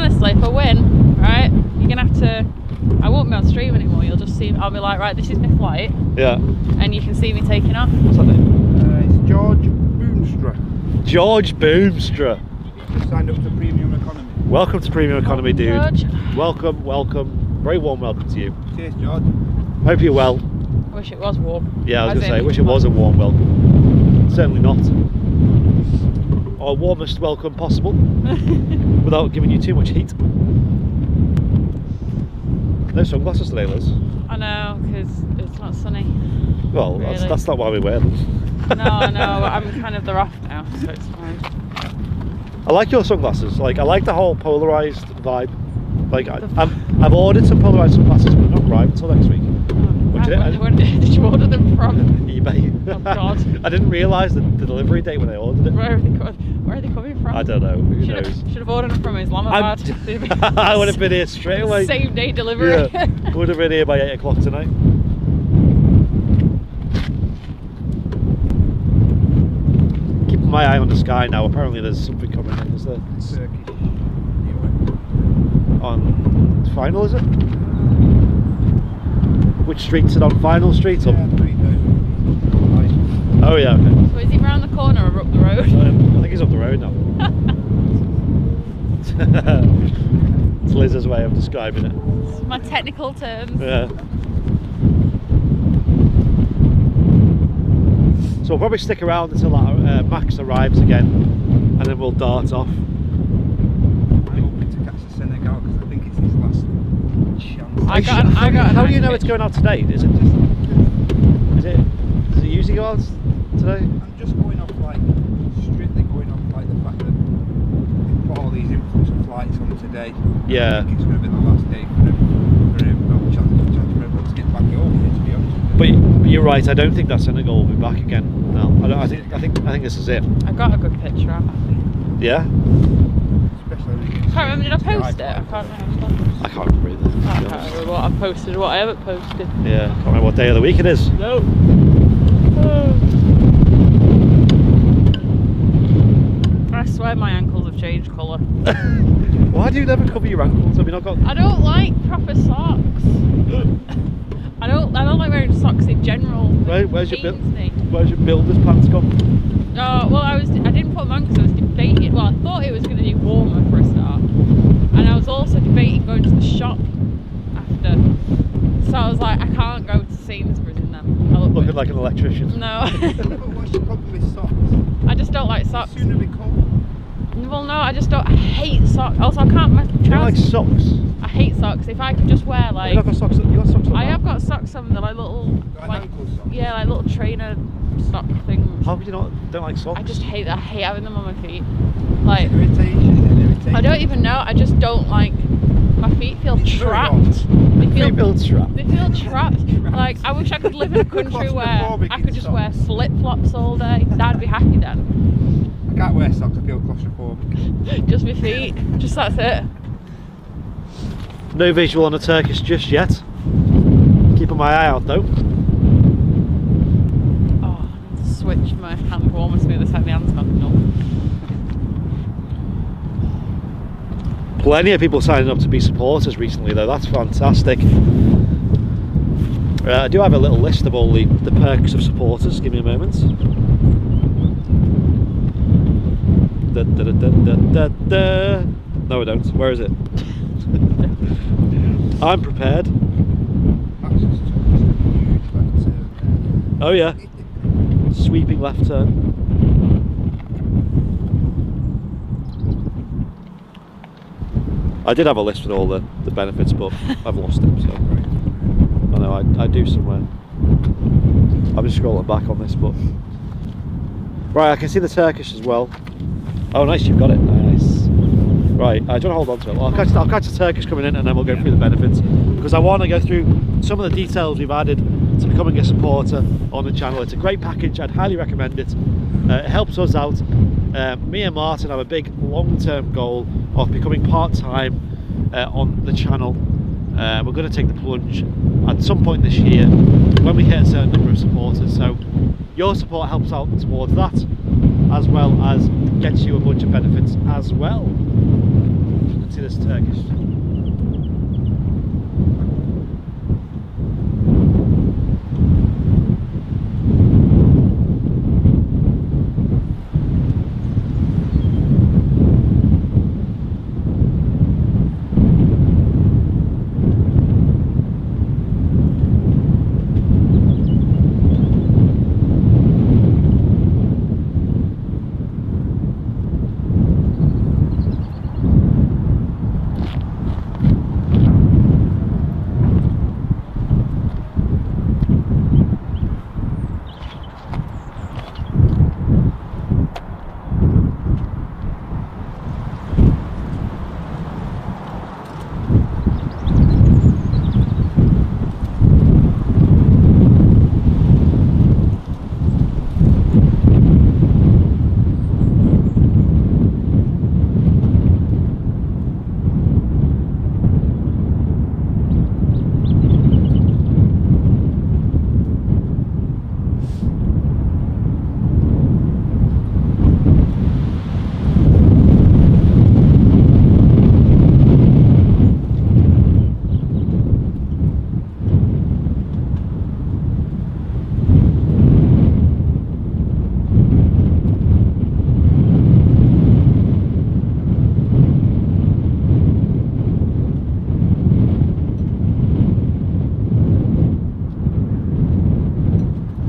honestly, if I win, right, you're gonna have to. I won't be on stream anymore. You'll just see. I'll be like, right, this is my flight. Yeah. And you can see me taking off. What's that name? It's George Boomstra. George Boomstra. Just signed up to Premium Economy. Welcome to Premium Economy, dude. George. Welcome, welcome. Very warm welcome to you. Cheers, George. Hope you're well. I wish it was warm. Yeah, I was As going to say, in- wish it was a warm welcome. Certainly not. Our warmest welcome possible, without giving you too much heat. No sunglasses today, Liz. I know, because it's not sunny. Well, Really? that's not why we wear them. No, I know, but I'm kind of they're off now, so it's fine. I like your sunglasses. Like, I like the whole polarized vibe. Like, I've ordered some polarized sunglasses, but not arrived until next week. Which Where did you order them from? eBay. Oh, God. I didn't realise the delivery date when I ordered it. Where are they coming from? I don't know. Who Should knows? have ordered them from Islamabad. I would have been here straight away. Same day delivery. Yeah, would have been here by 8 o'clock tonight. Keeping my eye on the sky now. Apparently, there's something coming in. Is there? Turkish. On Final, is it? Which street's it on? Final Street? Or? Yeah, 3,000. Oh yeah. Okay. So is he round the corner or up the road? I think he's up the road now. It's Liz's way of describing it. It's my technical terms. Yeah. So we'll probably stick around until that, Max arrives again, and then we'll dart off. I'm hoping to catch the Senegal because I think it's his last chance. I got an How do you know nice it's going out today? Is it usually go out today? I'm just going off like strictly going off like the fact that they put all these influx of flights on today. Yeah. I think it's going to be the last day for him. No chance for everyone to get back over here, to be honest. But you're right. I don't think that Senegal will be back again. No, I think this is it. I got a good picture. I'm happy. Yeah. Especially when you I can't remember. Did I see the post it? I iPhone. can't remember. I can't remember either. I can't remember what I posted or what I haven't posted. Yeah. Can't remember what day of the week it is. No. I swear my ankles have changed colour. Why do you never cover your ankles? Have you not got? I don't like proper socks. I don't like wearing socks in general. Where's your Pains me. Where's your builder's pants gone? Oh, well, I didn't put them on because I was debating. Well, I thought it was going to be warmer for a start, and I was also debating going to the shop after. So I was like, I can't go to Sainsbury's in them. I look Looking weird. like an electrician. No, But what's your problem with socks? I just don't like socks. It's sooner be cold. Well, no, I just don't. I hate socks. Also, I can't. My Do you like trousers. socks? I hate socks. If I could just wear like. You got socks. You got socks on I now? have got socks on. They're like little, Got an like ankle sock. yeah, like little trainer sock things. How could you don't like socks? I just hate. I hate having them on my feet. Like Irritation. I don't even know. I just don't like. My feet feel It's very trapped. odd. They feel. Female strap. They feel trapped. Like I wish I could live in a country where Claustrophobic I in could just wear socks. flip flops all day. I'd be happy then. I can't wear socks, I feel claustrophobic. Just my feet. Just that's it. No visual on the Turkish just yet. Keeping my eye out though. Oh, I need to switch my hand warmer to the other side of the hand's not enough. Plenty of people signing up to be supporters recently though. That's fantastic. I do have a little list of all the perks of supporters. Give me a moment. Da, da, da, da, da, da. No, I don't. Where is it? I'm prepared. That's just a huge left turn. Oh yeah. Sweeping left turn. I did have a list with all the benefits, but I've lost it. So I know I do somewhere. I'm just scrolling back on this, but right, I can see the Turkish as well. Oh, nice, you've got it. Nice. Right, do you want to hold on to it? Well, I'll catch the Turkish coming in, and then we'll go through the benefits because I want to go through some of the details we've added to becoming a supporter on the channel. It's a great package. I'd highly recommend it. It helps us out. Me and Martin have a big long-term goal of becoming part-time on the channel. We're going to take the plunge at some point this year when we hit a certain number of supporters. So your support helps out towards that, as well as gets you a bunch of benefits as well. You can see this Turkish.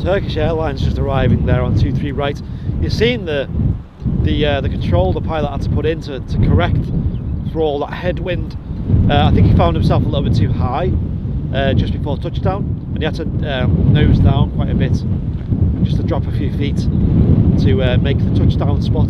Turkish Airlines just arriving there on 23 right. You're seeing the control the pilot had to put in to correct for all that headwind. I think he found himself a little bit too high just before touchdown, and he had to nose down quite a bit just to drop a few feet to make the touchdown spot.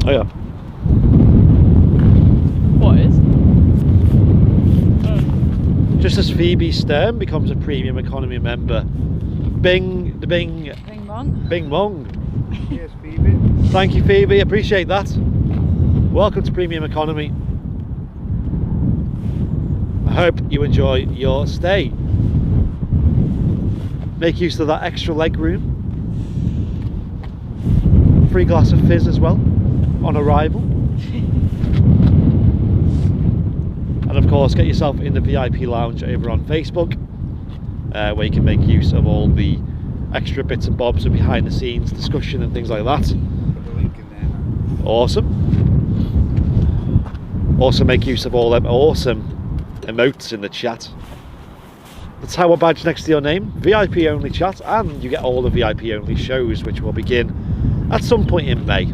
Oh yeah. What is? Just as Phoebe Stern becomes a premium economy member. Bing Bing bong. Bing Mong. Yes, Phoebe. Thank you, Phoebe, appreciate that. Welcome to premium economy. I hope you enjoy your stay. Make use of that extra leg room. Free glass of fizz as well on arrival. And of course, get yourself in the VIP lounge over on Facebook, where you can make use of all the extra bits and bobs of behind the scenes discussion and things like that. Put the link in there now. Awesome. Also make use of all them awesome emotes in the chat. The tower badge next to your name, VIP only chat, and you get all the VIP only shows, which will begin at some point in May,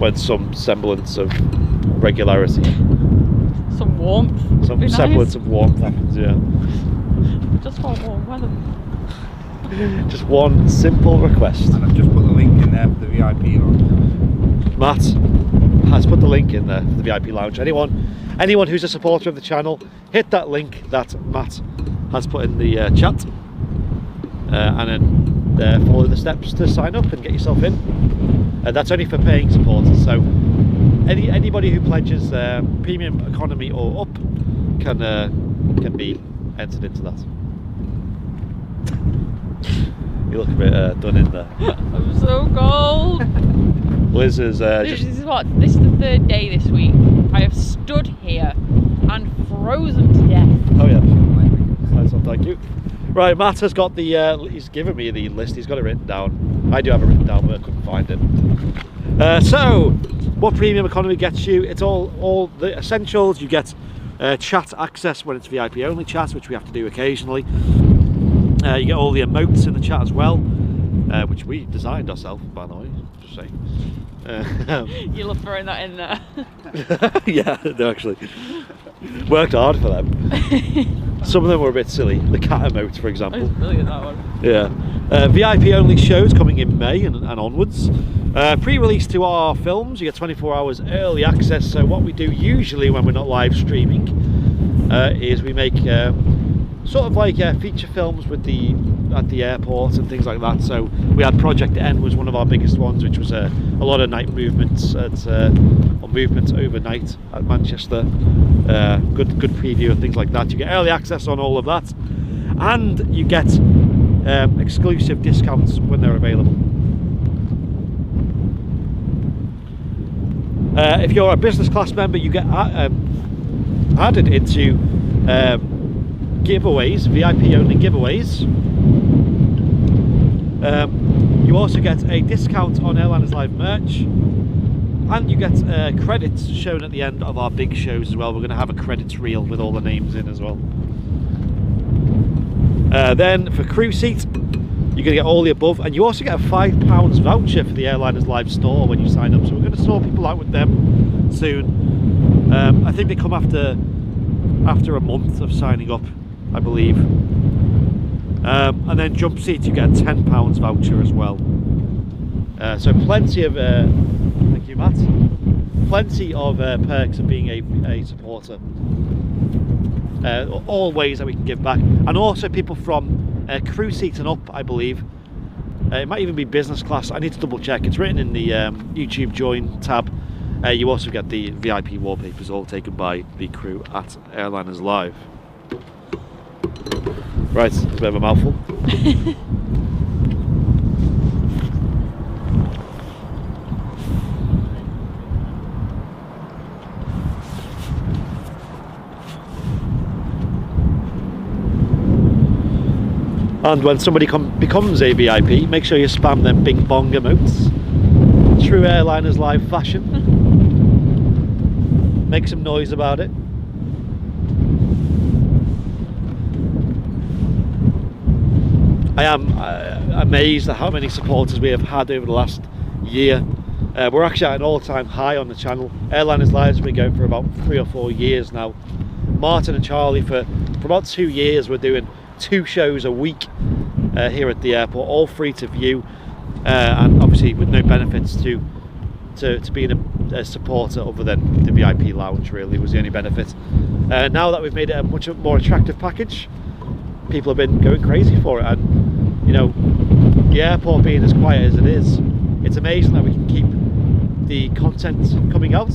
when some semblance of regularity, Some warmth. some Be nice. semblance of warmth happens. Yeah. Just for warm weather. Just one simple request. And I've just put the link in there for the VIP lounge. Matt has put the link in there for the VIP lounge. Anyone who's a supporter of the channel, hit that link that Matt has put in the chat, and then follow the steps to sign up and get yourself in. That's only for paying supporters, so anybody who pledges premium economy or up can be entered into that. You look a bit done in there. I'm so cold. Liz is This just... is what? This is the third day this week. I have stood here and frozen to death. Oh yeah, nice one, thank you. Right, Matt has got the, he's given me the list, he's got it written down. I do have it written down, but I couldn't find it. So, what premium economy gets you? It's all the essentials. You get chat access when it's VIP only chat, which we have to do occasionally. You get all the emotes in the chat as well, which we designed ourselves, by the way, just saying. You love throwing that in there. Yeah, no, actually. Worked hard for them. Some of them were a bit silly. The cat emote, for That example. was brilliant, that one. Yeah. VIP only shows coming in May and onwards. Pre-release to our films, you get 24 hours early access. So what we do usually when we're not live streaming is we make sort of like feature films with at the airport and things like that. So we had Project N was one of our biggest ones, which was a lot of night movements or movements overnight at Manchester. Good preview and things like that. You get early access on all of that, and you get exclusive discounts when they're available. If you're a business class member, you get added into giveaways, VIP only giveaways. You also get a discount on Airliners Live merch, and you get credits shown at the end of our big shows as well. We're going to have a credits reel with all the names in as well. Then for crew seats, you're going to get all the above, and you also get a £5 voucher for the Airliners Live store when you sign up. So we're going to sort people out with them soon. I think they come after a month of signing up, I believe. And then jump seats, you get a £10 voucher as well. So plenty of thank you, Matt. Plenty of perks of being a supporter. All ways that we can give back, and also people from crew seats and up, I believe. It might even be business class. I need to double check. It's written in the YouTube join tab. You also get the VIP wallpapers, all taken by the crew at Airliners Live. Right, it's a bit of a mouthful. And when somebody becomes a VIP, make sure you spam them bing bong emotes. True Airliners Live fashion. Make some noise about it. I am amazed at how many supporters we have had over the last year. We're actually at an all-time high on the channel. Airliners Live has been going for about 3 or 4 years now. Martin and Charlie for about 2 years we're doing 2 shows a week here at the airport, all free to view, and obviously with no benefits to being a supporter other than the VIP lounge. Really was the only benefit. Now that we've made it a much more attractive package, people have been going crazy for it, and you know, the airport being as quiet as it is, it's amazing that we can keep the content coming out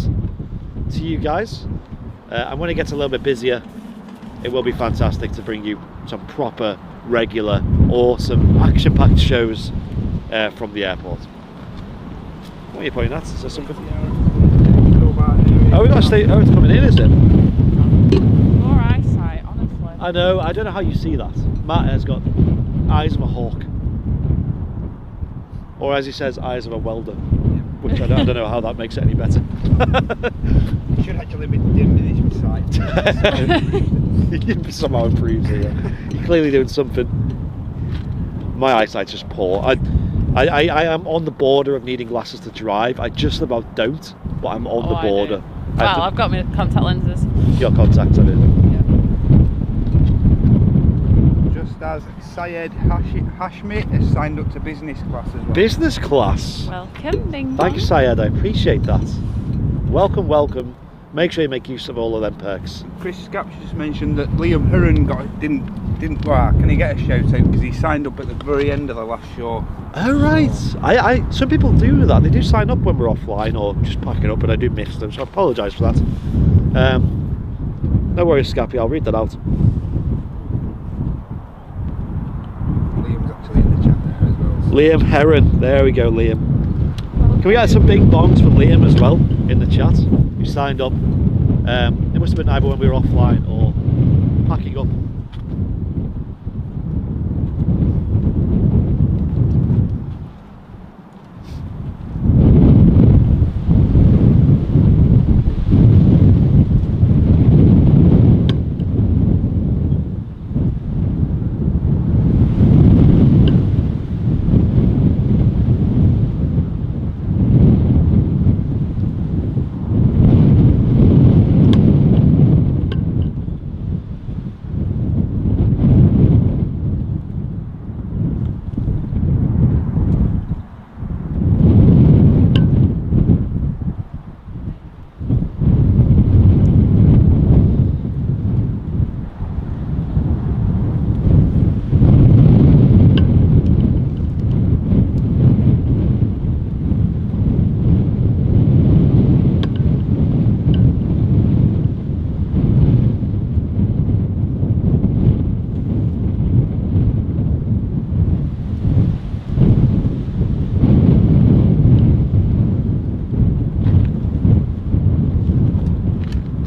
to you guys, and when it gets a little bit busier, it will be fantastic to bring you some proper, regular, awesome, action-packed shows from the airport. What are you pointing at? Is there something? Oh, we got to stay. Oh, it's coming in, is it? More eyesight, honestly. I know. I don't know how you see that. Matt has got eyes of a hawk, or as he says, eyes of a welder. Which I don't know how that makes it any better. You should actually be doing this with sight. Somehow improves it. You're clearly doing something. My eyesight's just poor. I am on the border of needing glasses to drive. I just about don't, but I'm on the border. Well, I've got my contact lenses. Your contacts, I do. Yeah. Just as Syed Hashmi has signed up to business class as well. Business class. Welcome, Bing. Thank you, Syed. I appreciate that. Welcome, welcome. Make sure you make use of all of them perks. Chris Scapture just mentioned that Liam Hurren didn't. Well, can he get a shout out because he signed up at the very end of the last show? Oh right. Some people do that. They do sign up when we're offline or just packing up, and I do miss them. So I apologise for that. No worries, Scappy. I'll read that out. Liam's actually in the chat there as well. Liam Herron. There we go, Liam. Can we get some big bongs for Liam as well in the chat? Who signed up? It must have been either when we were offline or packing up.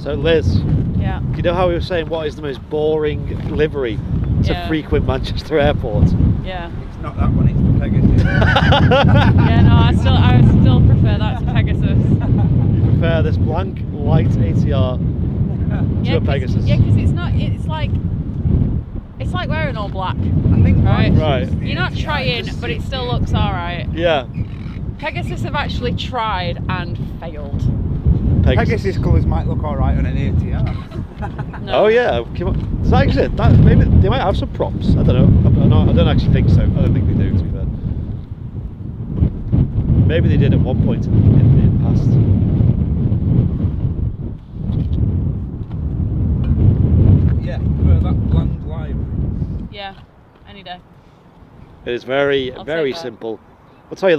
So Liz, Yeah. you know how we were saying what is the most boring livery to Yeah. frequent Manchester Airport? Yeah. It's not that one, it's the Pegasus. Yeah, no, I still prefer that to Pegasus. You prefer this blank light ATR to a Pegasus? Yeah, because it's like wearing all black. I think Right. Right. You're not trying, but it still looks alright. Yeah. Pegasus have actually tried and failed. Pegasus colours might look alright on an ATR. No. Oh yeah, does that exist? Maybe they might have some props. I don't know. I don't actually think so. I don't think they do, to be fair. Maybe they did at one point in the past. Yeah, for that bland live. Yeah, any day. It is very I'll very take that. simple. I'll tell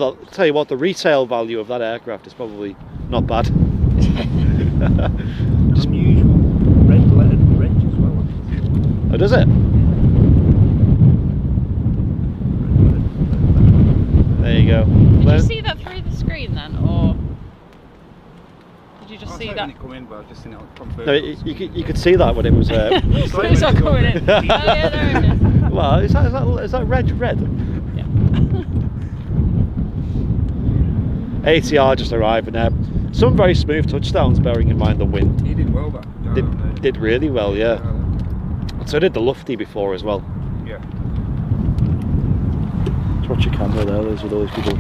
you what, the retail value of that aircraft is probably not bad. Just unusual red lettered bridge as well. Oh, does it? There you go. Did Well, you see that through the screen then, or did you just see that? When it come in, but I've just seen it confirmed. no, you could see that when it was. It's not coming in. Oh yeah, there it is. Well, is that red? Yeah. ATR just arrived and some very smooth touchdowns, bearing in mind the wind. He did well, that. Did really well, yeah. So did the Lufty before as well. Yeah. Just watch your camera there, Liz, with all these people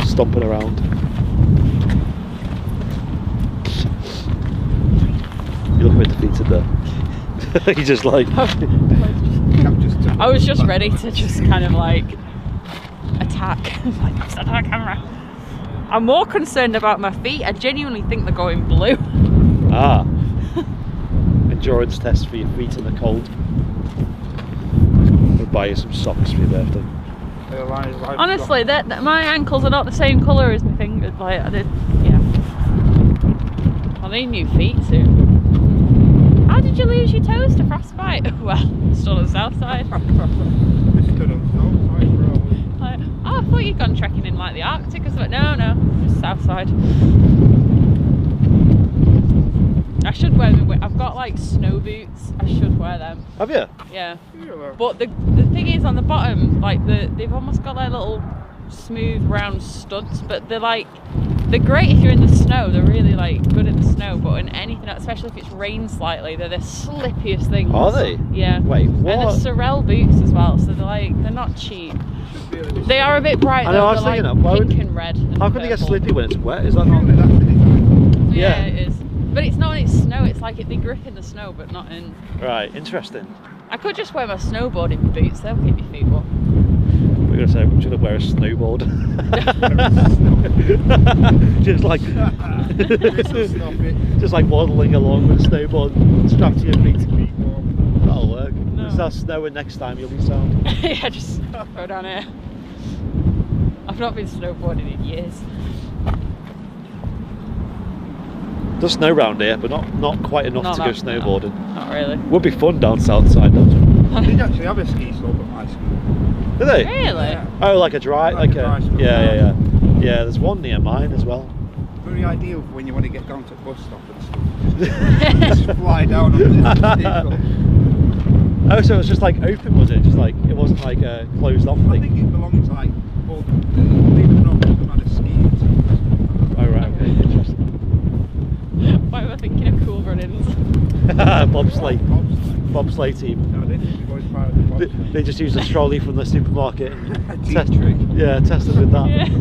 stomping around. You look a bit defeated there. You just like... I was just ready to just kind of like attack. Like, stop that camera. I'm more concerned about my feet. I genuinely think they're going blue. Ah. Endurance test for your feet in the cold. We'll buy you some socks for your birthday. Honestly, my ankles are not the same colour as my fingers. Like, yeah. I need new feet soon. How did you lose your toes to frostbite? Well, still on the south side. Like, oh, I thought you'd gone trekking in like the Arctic or something. No, just south side. I should wear them. I've got like snow boots. I should wear them. Have you? Yeah. But the thing is, on the bottom, like they've almost got their little smooth round studs, but they're great if you're in the snow. They're really like good in the snow, but in anything else, especially if it's rained slightly, they're the slippiest things. Are they? Yeah. Wait, And what? they're Sorel boots as well, so they're not cheap. They are a bit bright I though. know, I was they're thinking like that. Why pink would- and red. And How can they get purple. slippy when it's wet? Is that not... Yeah, Yeah. it is. But it's not when it's snow. It's like they grip in the snow, but not in. Right, interesting. I could just wear my snowboarding boots. They'll keep your feet warm. We're going to say, should I wear a snowboard? Just like... just like waddling along with a snowboard strapped to your feet. That'll work. No. Start snowing next time, you'll be sound. Yeah, just go down here. I've not been snowboarding in years. Does snow round here, but not quite enough Not to go that- snowboarding. No, not really. Would be fun down south side, don't it? They did actually have a ski slope at my school. Do they? Really? Yeah. Oh, like a dry, Like like a dry a... school. Yeah. Yeah, there's one near mine as well. Very ideal for when you want to get down to the bus stop and stuff. Just fly down on this vehicle. Oh, so it was just like open, was it? Just like, it wasn't like a closed off I thing? think it belongs like all the people not had a ski. Oh, right, okay, interesting. Why am I thinking of cool run-ins? Bobsleigh. Bobsleigh team. No, I didn't think it was part of the box. They just used a trolley from the supermarket. A cheap trick. Yeah, tested with that. Yeah. Oh,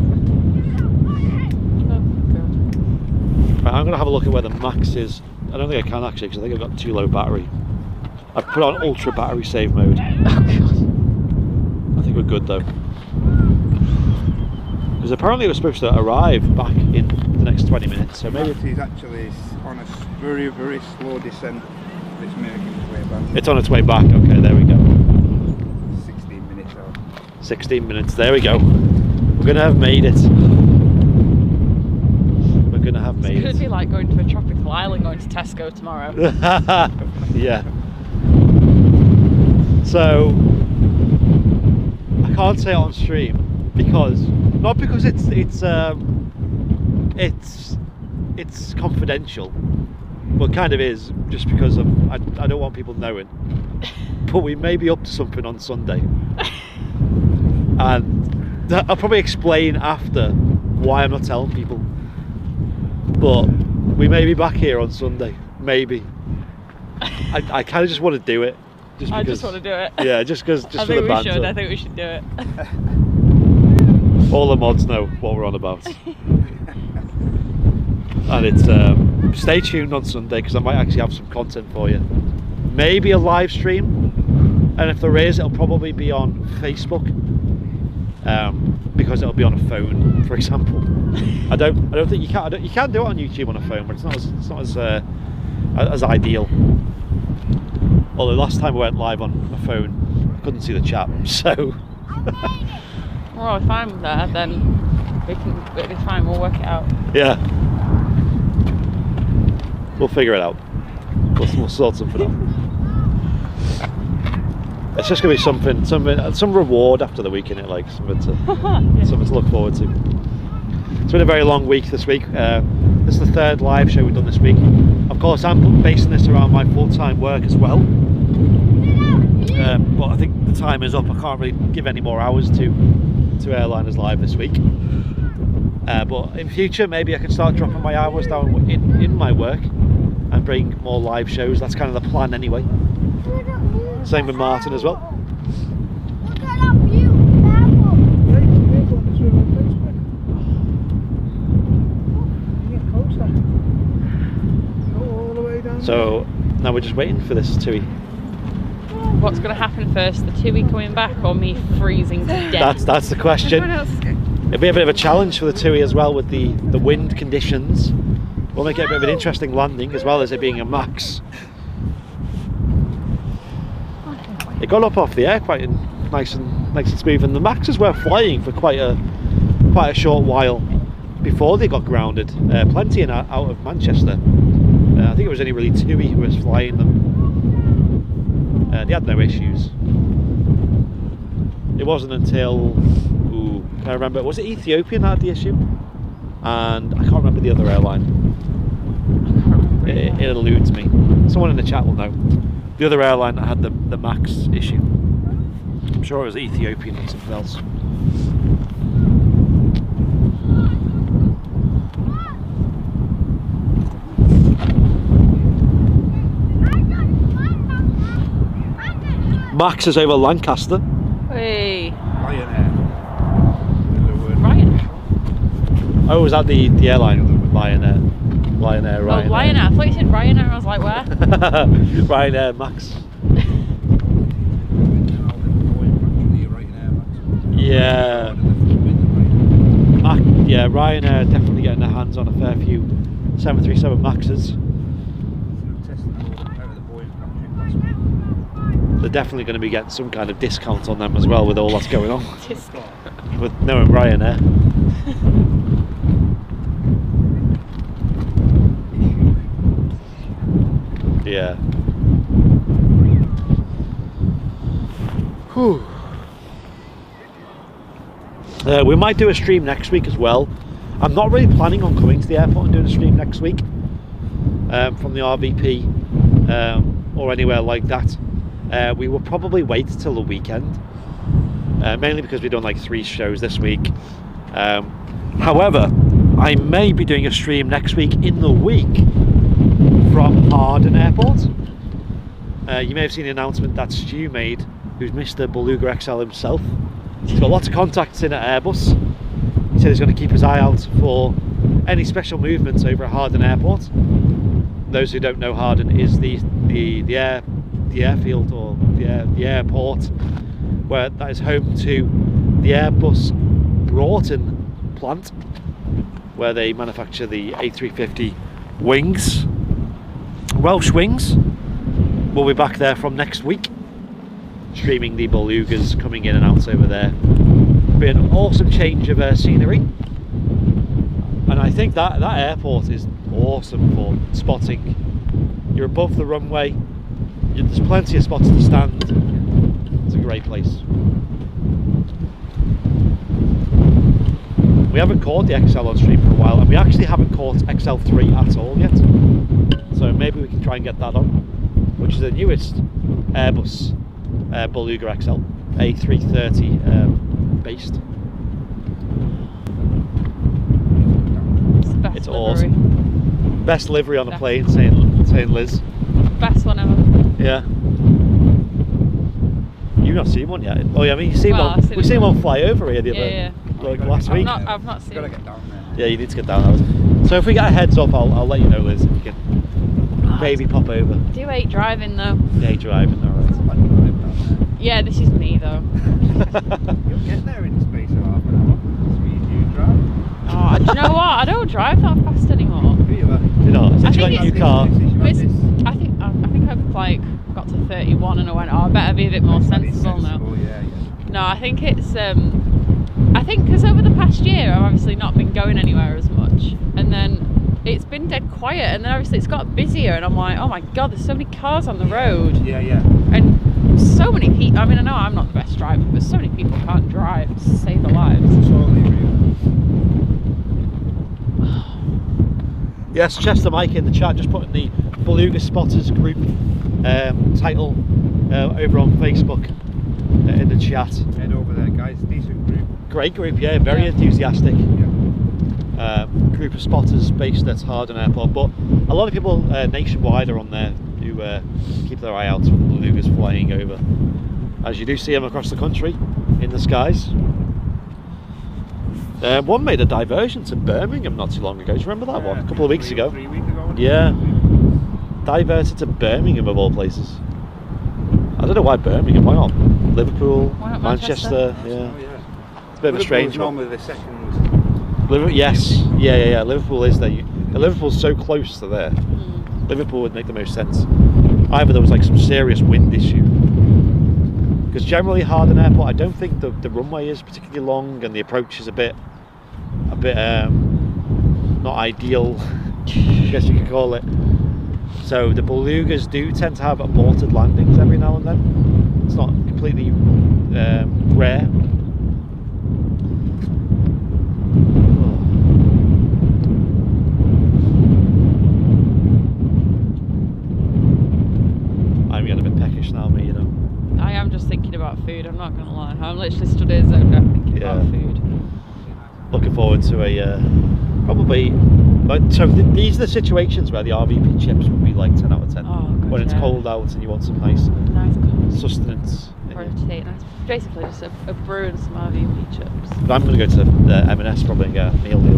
Right, I'm going to have a look at where the max is. I don't think I can actually, because I think I've got too low battery. I've put on ultra battery save mode. I think we're good though. Because apparently we're supposed to arrive back in the next 20 minutes, so maybe... He's actually on a very, very slow descent. It's making its way back. It's on its way back, okay, there we go. 16 minutes out. 16 minutes, there we go. We're going to have made it. We're going to have It's made going to be it. like going to a tropical island, going to Tesco tomorrow. Yeah. So, I can't say it on stream because, not because it's confidential, Well, it kind of is, just because of I don't want people knowing. But we may be up to something on Sunday. And I'll probably explain after why I'm not telling people. But we may be back here on Sunday. Maybe. I kind of just want to do it. I just want to do it. Yeah, just for the banter. I think we should do it. All the mods know what we're on about. And it's stay tuned on Sunday, because I might actually have some content for you. Maybe a live stream, and if there is, it'll probably be on Facebook, because it'll be on a phone, for example. I don't think you can do it on YouTube on a phone, but it's not as ideal. Although last time I went live on a phone, I couldn't see the chat, so. Well, if I'm there, then it'll be fine. We'll work it out. Yeah. We'll figure it out. We'll sort something out. It's just gonna be some reward after the week, innit? Like something to look forward to. It's been a very long week this week. This is the 3rd live show we've done this week. Of course, I'm basing this around my full-time work as well. But I think the time is up. I can't really give any more hours to Airliners Live this week. But in future, maybe I can start dropping my hours down in my work and bring more live shows. That's kind of the plan anyway. Same with Martin as well. Look at that view. So now we're just waiting for this TUI. What's going to happen first? The TUI coming back or me freezing to death? That's the question. It'll be a bit of a challenge for the TUI as well with the wind conditions. We'll make it a bit of an interesting landing, as well as it being a max. It got up off the air quite nice and smooth, and the maxes were flying for quite a short while before they got grounded. Plenty out of Manchester. I think it was only really TUI who was flying them. They had no issues. It wasn't until, can I remember, was it Ethiopian that had the issue? And I can't remember the other airline. It eludes me. Someone in the chat will know. The other airline that had the max issue. I'm sure it was Ethiopian or something else. Max is over Lancaster. Hey. Ryanair. Ryanair? Oh, was that the airline? Ryanair. Ryanair. Oh, Ryanair. I thought you said Ryanair. I was like, where? Ryanair Max. Yeah. Yeah, Ryanair definitely getting their hands on a fair few 737 Maxes. They're definitely going to be getting some kind of discount on them as well, with all that's going on. With knowing Ryanair. Yeah. Whew. We might do a stream next week as well. I'm not really planning on coming to the airport and doing a stream next week from the RVP or anywhere like that. We will probably wait till the weekend, mainly because we've done like 3 shows this week. However, I may be doing a stream next week in the week from Harden Airport. You may have seen the announcement that Stu made, who's Mr. Beluga XL himself. He's got lots of contacts in at Airbus. He said he's going to keep his eye out for any special movements over at Harden Airport. Those who don't know, Harden is the airfield, or the airport, where that is home to the Airbus Broughton plant, where they manufacture the A350 wings, Welsh wings. We'll be back there from next week, streaming the Belugas coming in and out over there. Be an awesome change of scenery, and I think that airport is awesome for spotting. You're above the runway, there's plenty of spots to stand. It's a great place. We haven't caught the XL on stream for a while, and we actually haven't caught XL3 at all yet. So maybe we can try and get that on, which is the newest Airbus Beluga XL A330 based. It's awesome. Best livery on a plane, saying Liz. Best one ever. Yeah. You've not seen one yet? Oh yeah, I mean you've seen Well, one. We've seen one fly over here the other like last week. I've not seen Gotta it. get down there. Yeah, you need to get down there. So if we get a heads up, I'll let you know, Liz. If you can maybe pop over. I do hate driving though. Yeah, driving, alright. Yeah, this is me though. You'll get there in the space of half an hour. That's what you do, drive. Oh, do you know what? I don't drive that fast anymore. Do you? You know, since I you got think a new it's- car. I think I've like got to 31 and I went, oh, I better be a bit more sensible now. Yeah. No, I think it's I think because over the past year I've obviously not been going anywhere as much, and then it's been dead quiet, and then obviously it's got busier, and I'm like, oh my god, there's so many cars on the road, Yeah. and so many people. I mean, I know I'm not the best driver, but so many people can't drive to save their lives. Totally agree. Yes, Chester Mike in the chat just putting the Beluga Spotters group title over on Facebook in the chat. Head over there, guys. Decent group. Great group, yeah, very enthusiastic. Yeah. Group of spotters based at Harden Airport, but a lot of people nationwide are on there who keep their eye out for the Belugas flying over, as you do see them across the country in the skies. One made a diversion to Birmingham not too long ago. Do you remember that one? A couple of weeks ago. 3 weeks ago. Yeah, diverted to Birmingham of all places. I don't know why Birmingham. Why not Liverpool, Why not Manchester? Oh, Yeah, yeah. it's a bit of a strange one. Normally the second. Yes, yeah. Liverpool is there. Liverpool's so close to there. Mm. Liverpool would make the most sense. Either there was like some serious wind issue, because generally Harden Airport, I don't think the runway is particularly long, and the approach is a bit not ideal, I guess you could call it. So the Belugas do tend to have aborted landings every now and then. It's not completely rare. I'm getting a bit peckish now, me, you know. I am just thinking about food. I'm not gonna lie. I'm literally stood here zoned out thinking about food. Looking forward to a probably. But so these are the situations where the RVP chips would be like 10 out of 10. Oh, God, when it's yeah. cold out and you want some nice Nice coffee. sustenance. Protein. That's basically just a brew and some RVP chips. But I'm going to go to M&S probably and get a meal deal.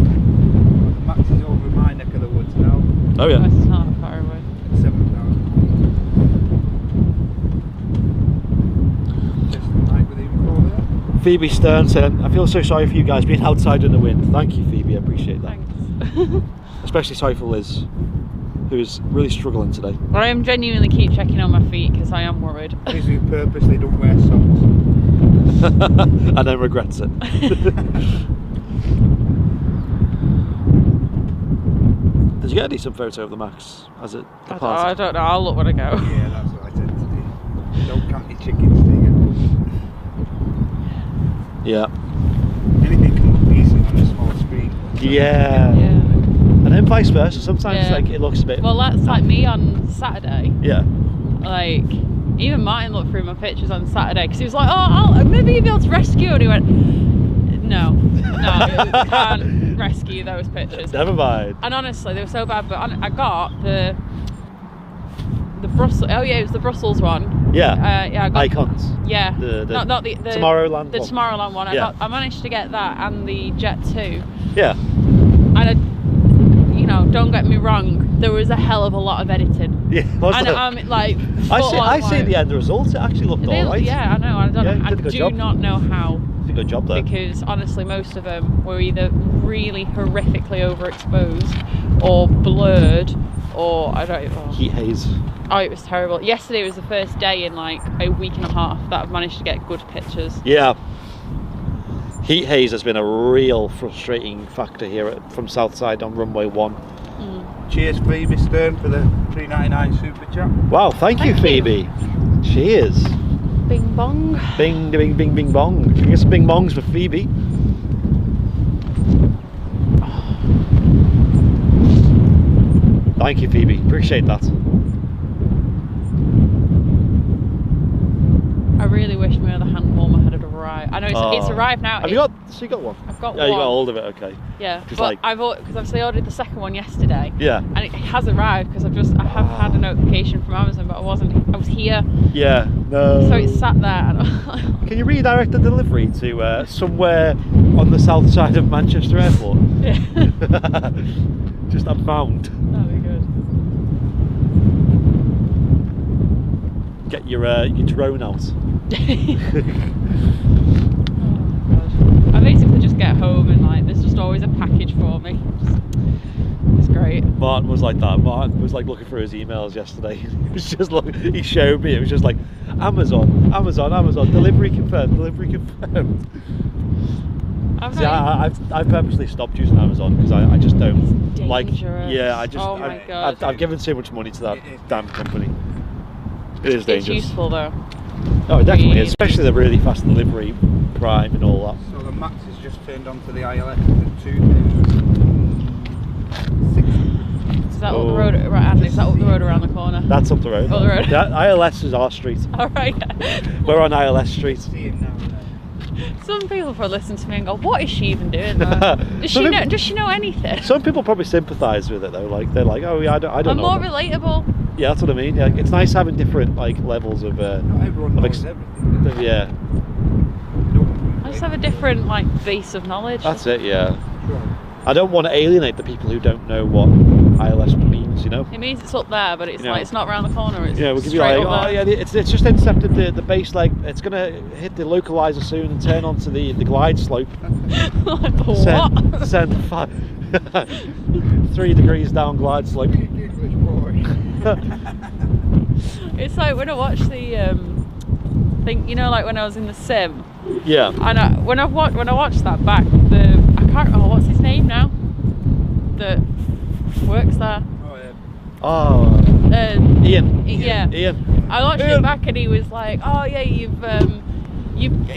Max is over in my neck of the woods now. Oh yeah. It's not far away. 7,000. Just the night with him for there. Phoebe Stern said, I feel so sorry for you guys being outside in the wind. Thank you, Phoebe, I appreciate that. Thanks. Especially sorry for Liz, who's really struggling today. I am genuinely keep checking on my feet because I am worried. These who purposely don't wear socks. And then regrets it. Did you get a decent photo of the Max as it I departed? don't know. I'll look when I go. Yeah, that's what I tend to do. Don't count your chickens, do you? Yeah. Anything can look decent on a small screen. Yeah. Yeah. And then vice versa. Sometimes Yeah. like it looks a bit. Well, that's like me on Saturday. Yeah. Like, even Martin looked through my pictures on Saturday because he was like, "Oh, maybe you'll be able to rescue," and he went, "No, you can't rescue those pictures." Never mind. And honestly, they were so bad. But I got the Brussels. Oh yeah, it was the Brussels one. Yeah. Yeah, I got. Icons. Yeah. The not the Tomorrowland The one. Tomorrowland one. Yeah. I managed to get that and the Jet 2. Yeah. And don't get me wrong, there was a hell of a lot of editing. Yeah. And I'm like, I see the end result. It actually looked alright. Yeah, I know. I don't know. I did a good do job. not know how. Did a good job there. Because honestly, most of them were either really horrifically overexposed or blurred, or I don't know. Heat haze. Oh, it was terrible. Yesterday was the first day in like a week and a half that I've managed to get good pictures. Yeah. Heat haze has been a real frustrating factor here from Southside on runway 1. Cheers, Phoebe Stern, for the $3.99 super chat. Wow, thank you, Thank you. Phoebe. Cheers. Bing bong. Bing, bing, bing, bing, bong. Can we get some bing bongs for Phoebe? Thank you, Phoebe. Appreciate that. I really wish my other hand warmer had arrived. I know it's arrived now. Have you got? So you got one? I've got one. Yeah, you got hold of it. Okay. Yeah, Just but like- because obviously I ordered the second one yesterday. Yeah. And it has arrived because I have had a notification from Amazon, but I was here. Yeah. No. So it's sat there. And Can you redirect the delivery to somewhere on the south side of Manchester Airport? yeah. Just unbound. That'd be good. Get your drone out. Oh god. I basically just get home and like there's just always a package for me. It's great. Martin was like that. Martin was like looking through his emails yesterday. He was just he showed me. It was just like Amazon, delivery confirmed. I've purposely stopped using Amazon because I just don't like. Yeah, I just. Oh my god. I've given too much money to that damn company. It is It's dangerous. useful though. Oh, definitely, especially the really fast delivery, Prime and all that. So the Max is just turned on to the ILS at 2,600. Is that up the road? Right, Andy, is that up the road around the corner? That's up the road. Up the road. ILS is our street. Alright. We're on ILS Street. See it now and then. Some people probably listen to me and go, what is she even doing there? Does she know anything? Some people probably sympathise with it though. Like they're like, oh yeah, I don't I'm know. more relatable. Yeah, that's what I mean. Yeah, it's nice having different like levels of. Not everyone knows everything. does they? Yeah, I just have a different like base of knowledge. that's it. Yeah, Sure. I don't want to alienate the people who don't know what ILS means. You know. It means it's up there, but it's You know. like it's not around the corner. It's Yeah, we'll give you straight like, up oh there. yeah, it's just intercepted the base leg. It's gonna hit the localizer soon and turn onto the glide slope. Like, what? Send 3 degrees down glide slope. English boy. It's like when I watch the thing, you know, like when I was in the sim, Yeah. and when I watched that back, I can't. Oh, what's his name now? That works there. Oh, yeah. Oh. Ian. Yeah. Ian. I watched Ian. it back and he was like, "Oh yeah, he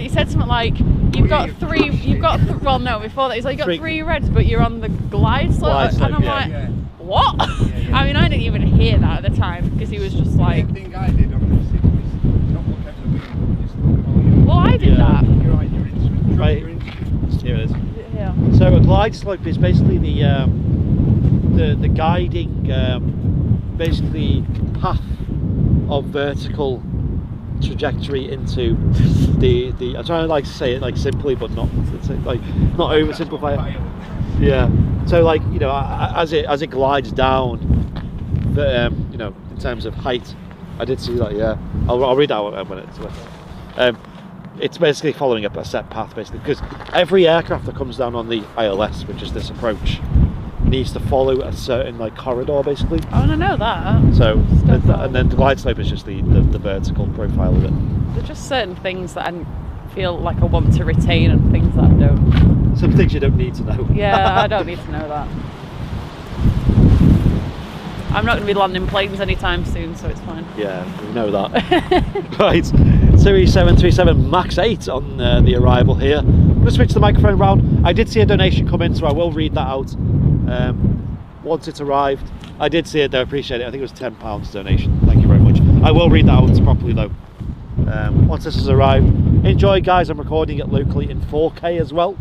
said something like you've got three. You've got well, no, before that he's like you got 3 reds, but you're on the glide slope." Glide slope, and I'm yeah. like, Yeah. "What?" Yeah. I mean, I didn't even hear that at the time because he was just like, The thing I did on the sim was not look at the wheel, just look at all your. "Well, I did Yeah. that." You're right, you're in. Right. You're in. Here it is. Yeah. So a glide slope is basically the guiding basically path of vertical trajectory into the I'm trying to like say it like simply but not like not oversimplify it. Yeah. So like, you know, as it glides down, you know, in terms of height, I did see that. Yeah. I'll read out when it's it's basically following up a set path basically, because every aircraft that comes down on the ILS, which is this approach, needs to follow a certain like corridor basically. I want to know that. So and then the glide slope is just the vertical profile of it. There's just certain things that I feel like I want to retain and things that I don't. Some things you don't need to know. Yeah, I don't need to know that. I'm not going to be landing planes anytime soon, so it's fine. Yeah, we know that. Right, Series 737 MAX 8 on the arrival here. I'm going to switch the microphone around. I did see a donation come in, so I will read that out once it's arrived. I did see it though, appreciate it. I think it was £10 donation. Thank you very much. I will read that out properly though. Once this has arrived. Enjoy guys, I'm recording it locally in 4K as well.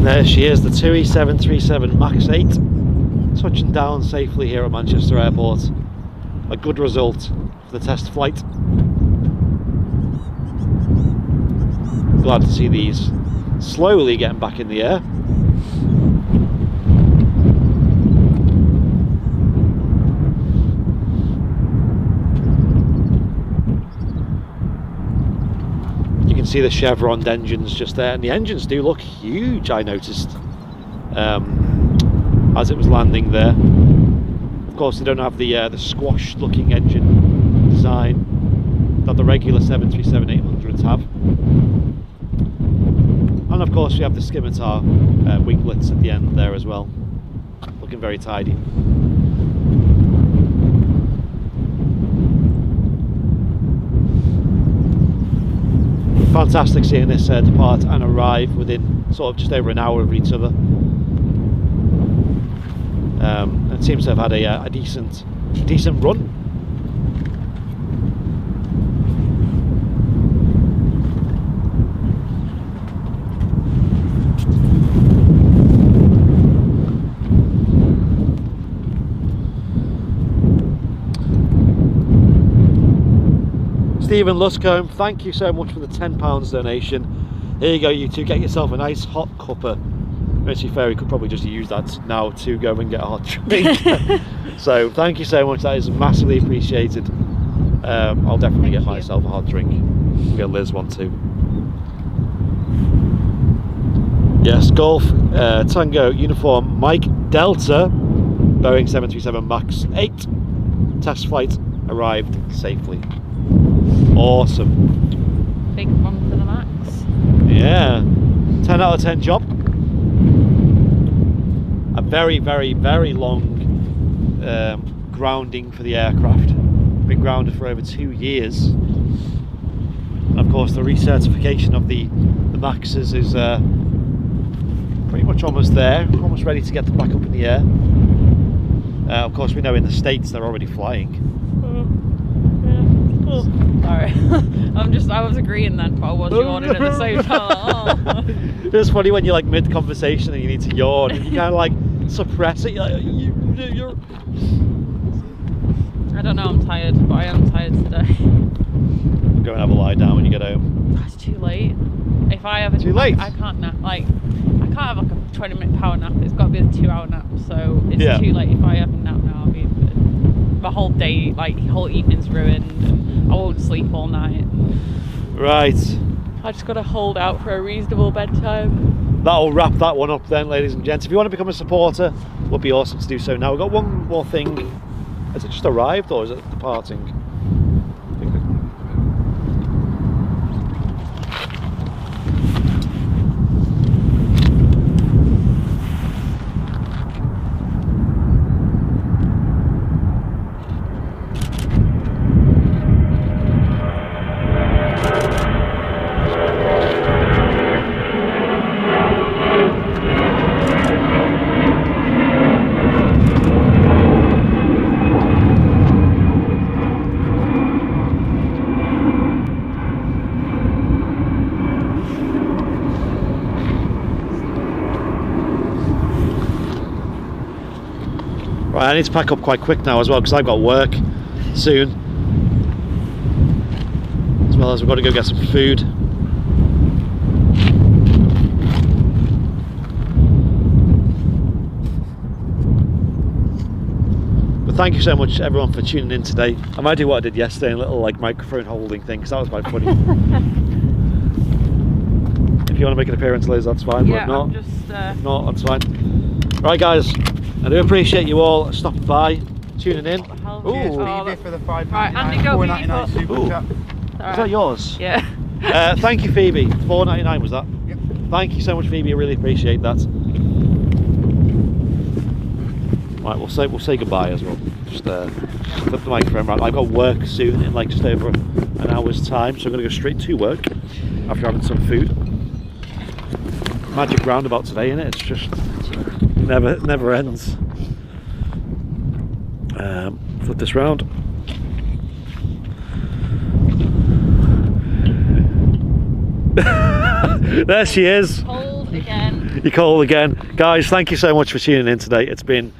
There she is, the TUI 737 MAX 8, touching down safely here at Manchester Airport. A good result for the test flight. Glad to see these slowly getting back in the air. You can see the chevroned engines just there, and the engines do look huge, I noticed, as it was landing there. Of course, they don't have the squashed looking engine design that the regular 737-800s have. And of course we have the scimitar winglets at the end there as well, looking very tidy. Fantastic seeing this depart and arrive within sort of just over an hour of each other. It seems to have had a decent run. Stephen Luscombe, thank you so much for the £10 donation. Here you go, you two, get yourself a nice hot cuppa. Mercy Ferry could probably just use that now to go and get a hot drink. So thank you so much, that is massively appreciated. I'll definitely get myself a hot drink. We'll get Liz one too. Yes, Golf Tango Uniform Mike Delta, Boeing 737 MAX 8, test flight arrived safely. Awesome. Big one for the MAX. Yeah, 10 out of 10 job. A very, very, very long grounding for the aircraft. Been grounded for over 2 years. And of course the recertification of the MAXs is pretty much almost there, almost ready to get them back up in the air. Of course we know in the States they're already flying. Oh, sorry. I was agreeing then, but I was yawning at the same time. It's funny when you're like mid-conversation and you need to yawn and you kind of like suppress it. You're like, you're... I don't know, I'm tired, but I am tired today. Go and have a lie down when you get home. It's too late. If I have a... Too late? I can't nap, like, I can't have like a 20-minute power nap. It's got to be a 2-hour nap, so it's too late. If I have a nap now, I'll be... My whole day, like, whole evening's ruined, and I won't sleep all night. Right. I just got to hold out for a reasonable bedtime. That'll wrap that one up then, ladies and gents. If you want to become a supporter, it would be awesome to do so now. We've got one more thing. Has it just arrived or is it departing? Right, I need to pack up quite quick now as well because I've got work soon, as well as we've got to go get some food. But thank you so much everyone for tuning in today. I might do what I did yesterday, a little like microphone holding thing, because that was quite funny. If you want to make an appearance, Liz, that's fine. Yeah, but I'm just, if not, that's fine. Right, guys, I do appreciate you all stopping by, tuning in. Cheers, Phoebe, for the $5.99, right, Andy, go, $4.99 Phoebe, super chat. Is that yours? Yeah. Thank you, Phoebe. $4.99 was that? Yep. Thank you so much, Phoebe. I really appreciate that. Right, we'll say goodbye as well. Just flip the microphone around. I've got work soon in like just over an hour's time, so I'm going to go straight to work after having some food. Magic roundabout today, innit? It's just never ends. Flip this round. There she is. Hold again. You call again. Guys, thank you so much for tuning in today. It's been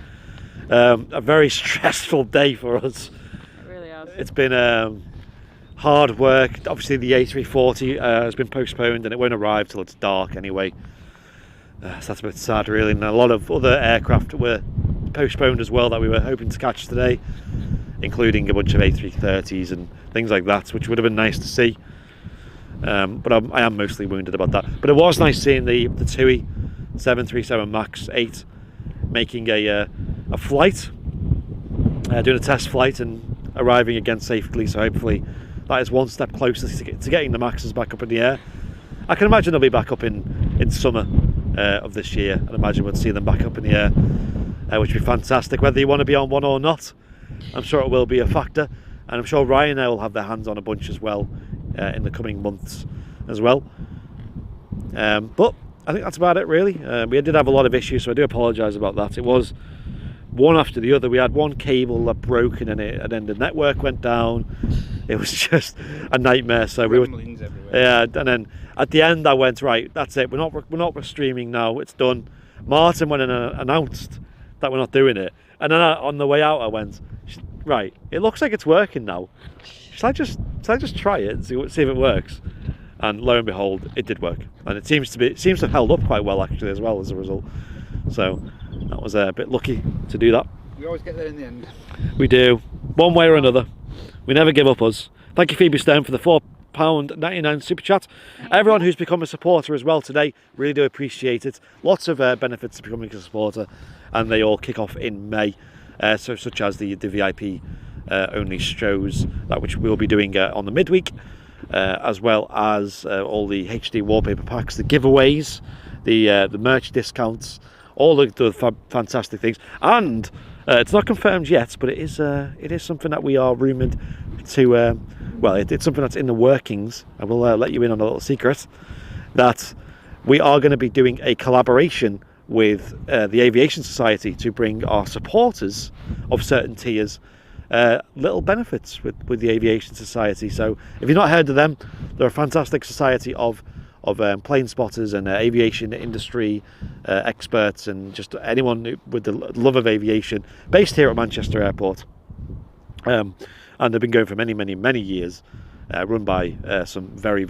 a very stressful day for us. It really has. It's been hard work. Obviously the A340 has been postponed and it won't arrive till it's dark anyway. So that's a bit sad really, and a lot of other aircraft were postponed as well that we were hoping to catch today, including a bunch of A330s and things like that, which would have been nice to see. But I am mostly wounded about that. But it was nice seeing the TUI 737 MAX 8 making a flight, doing a test flight and arriving again safely. So hopefully that is one step closer to getting the Maxes back up in the air. I can imagine they'll be back up in summer of this year. I'd imagine we'll see them back up in the air, which would be fantastic. Whether you want to be on one or not, I'm sure it will be a factor. And I'm sure Ryanair will have their hands on a bunch as well in the coming months as well. But I think that's about it really. We did have a lot of issues, so I do apologise about that. It was one after the other. We had one cable that broke and then the network went down. It was just a nightmare. So we were, yeah, and then at the end I went, right, that's it, we're not streaming now, it's done. Martin went and announced that we're not doing it, and then on the way out I went, right, it looks like it's working now. Should I just try it and see if it works? And lo and behold, it did work, and it seems to have held up quite well actually as well as a result. So that was a bit lucky to do that. We always get there in the end. We do, one way or another. We never give up us. Thank you Phoebe Stone for the £4.99 super chat. Everyone who's become a supporter as well today, really do appreciate it. Lots of benefits to becoming a supporter, and they all kick off in May. So such as the VIP only shows, that which we'll be doing on the midweek, as well as all the HD wallpaper packs, the giveaways, the merch discounts, all the fantastic things. And it's not confirmed yet, but it is something that we are rumoured to. Well, it's something that's in the workings. I will let you in on a little secret that we are going to be doing a collaboration with the Aviation Society to bring our supporters of certain tiers little benefits with the Aviation Society. So if you've not heard of them, they're a fantastic society of plane spotters and aviation industry experts and just anyone with the love of aviation, based here at Manchester Airport, and they've been going for many years, run by some very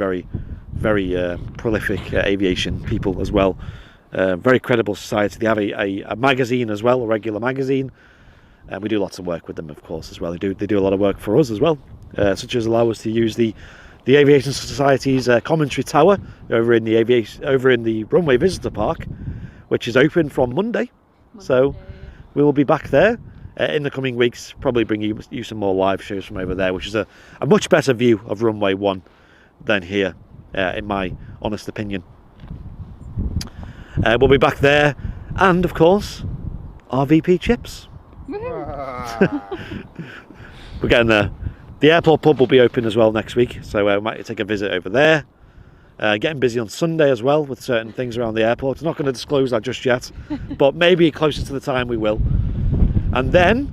prolific aviation people as well. Very credible society. They have a magazine as well, a regular magazine, and we do lots of work with them, of course, as well. They do a lot of work for us as well, such as allow us to use the Aviation Society's commentary tower over in the runway visitor park, which is open from Monday. So we will be back there in the coming weeks, probably bring you some more live shows from over there, which is a much better view of runway 1 than here, in my honest opinion. We'll be back there, and of course RVP chips. We're getting there. The airport pub will be open as well next week, so we might take a visit over there. Getting busy on Sunday as well with certain things around the airport. I'm not going to disclose that just yet, but maybe closer to the time we will. And then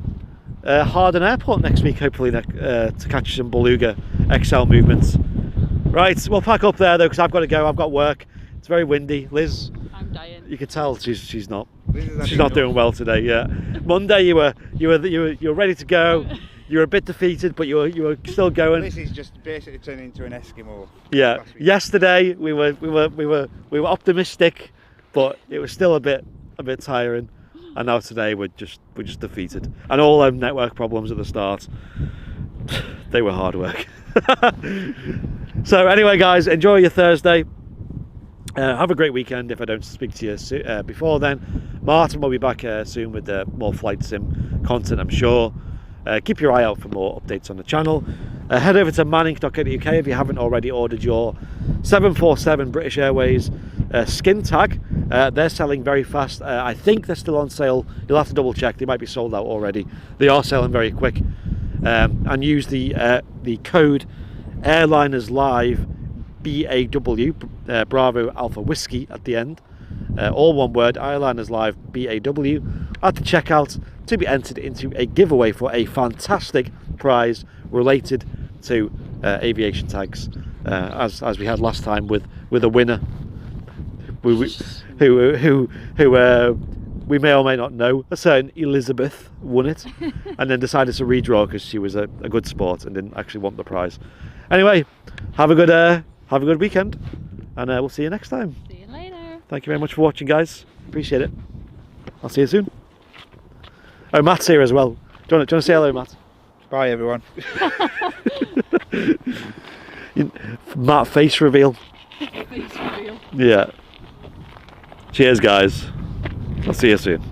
Harden Airport next week, hopefully, to catch some Beluga XL movements. Right, we'll pack up there though, because I've got to go. I've got work. It's very windy. Liz, I'm dying. you can tell she's not doing well today. Yeah, Monday you were ready to go. You were a bit defeated, but you were still going. This is just basically turning into an Eskimo. Yeah. Yesterday we were optimistic, but it was still a bit tiring. And now today we're just defeated. And all them network problems at the start, they were hard work. So anyway, guys, enjoy your Thursday. Have a great weekend if I don't speak to you before then. Martin will be back soon with more flight sim content, I'm sure. Keep your eye out for more updates on the channel. Head over to manning.co.uk if you haven't already ordered your 747 British Airways skin tag. They're selling very fast. I think they're still on sale. You'll have to double check. They might be sold out already. They are selling very quick. And use the code Airliners Live BAW, Bravo Alpha Whiskey at the end. All one word, Airliners Live BAW at the checkout to be entered into a giveaway for a fantastic prize related to aviation tags, as we had last time with a winner who we may or may not know. A certain Elizabeth won it, and then decided to redraw because she was a good sport and didn't actually want the prize. Anyway, have a good weekend, and we'll see you next time. See you later. Thank you very much for watching, guys. Appreciate it. I'll see you soon. Oh, Matt's here as well. Do you want to say hello, Matt? Bye, everyone. Matt, face reveal. Face reveal. Yeah. Cheers, guys. I'll see you soon.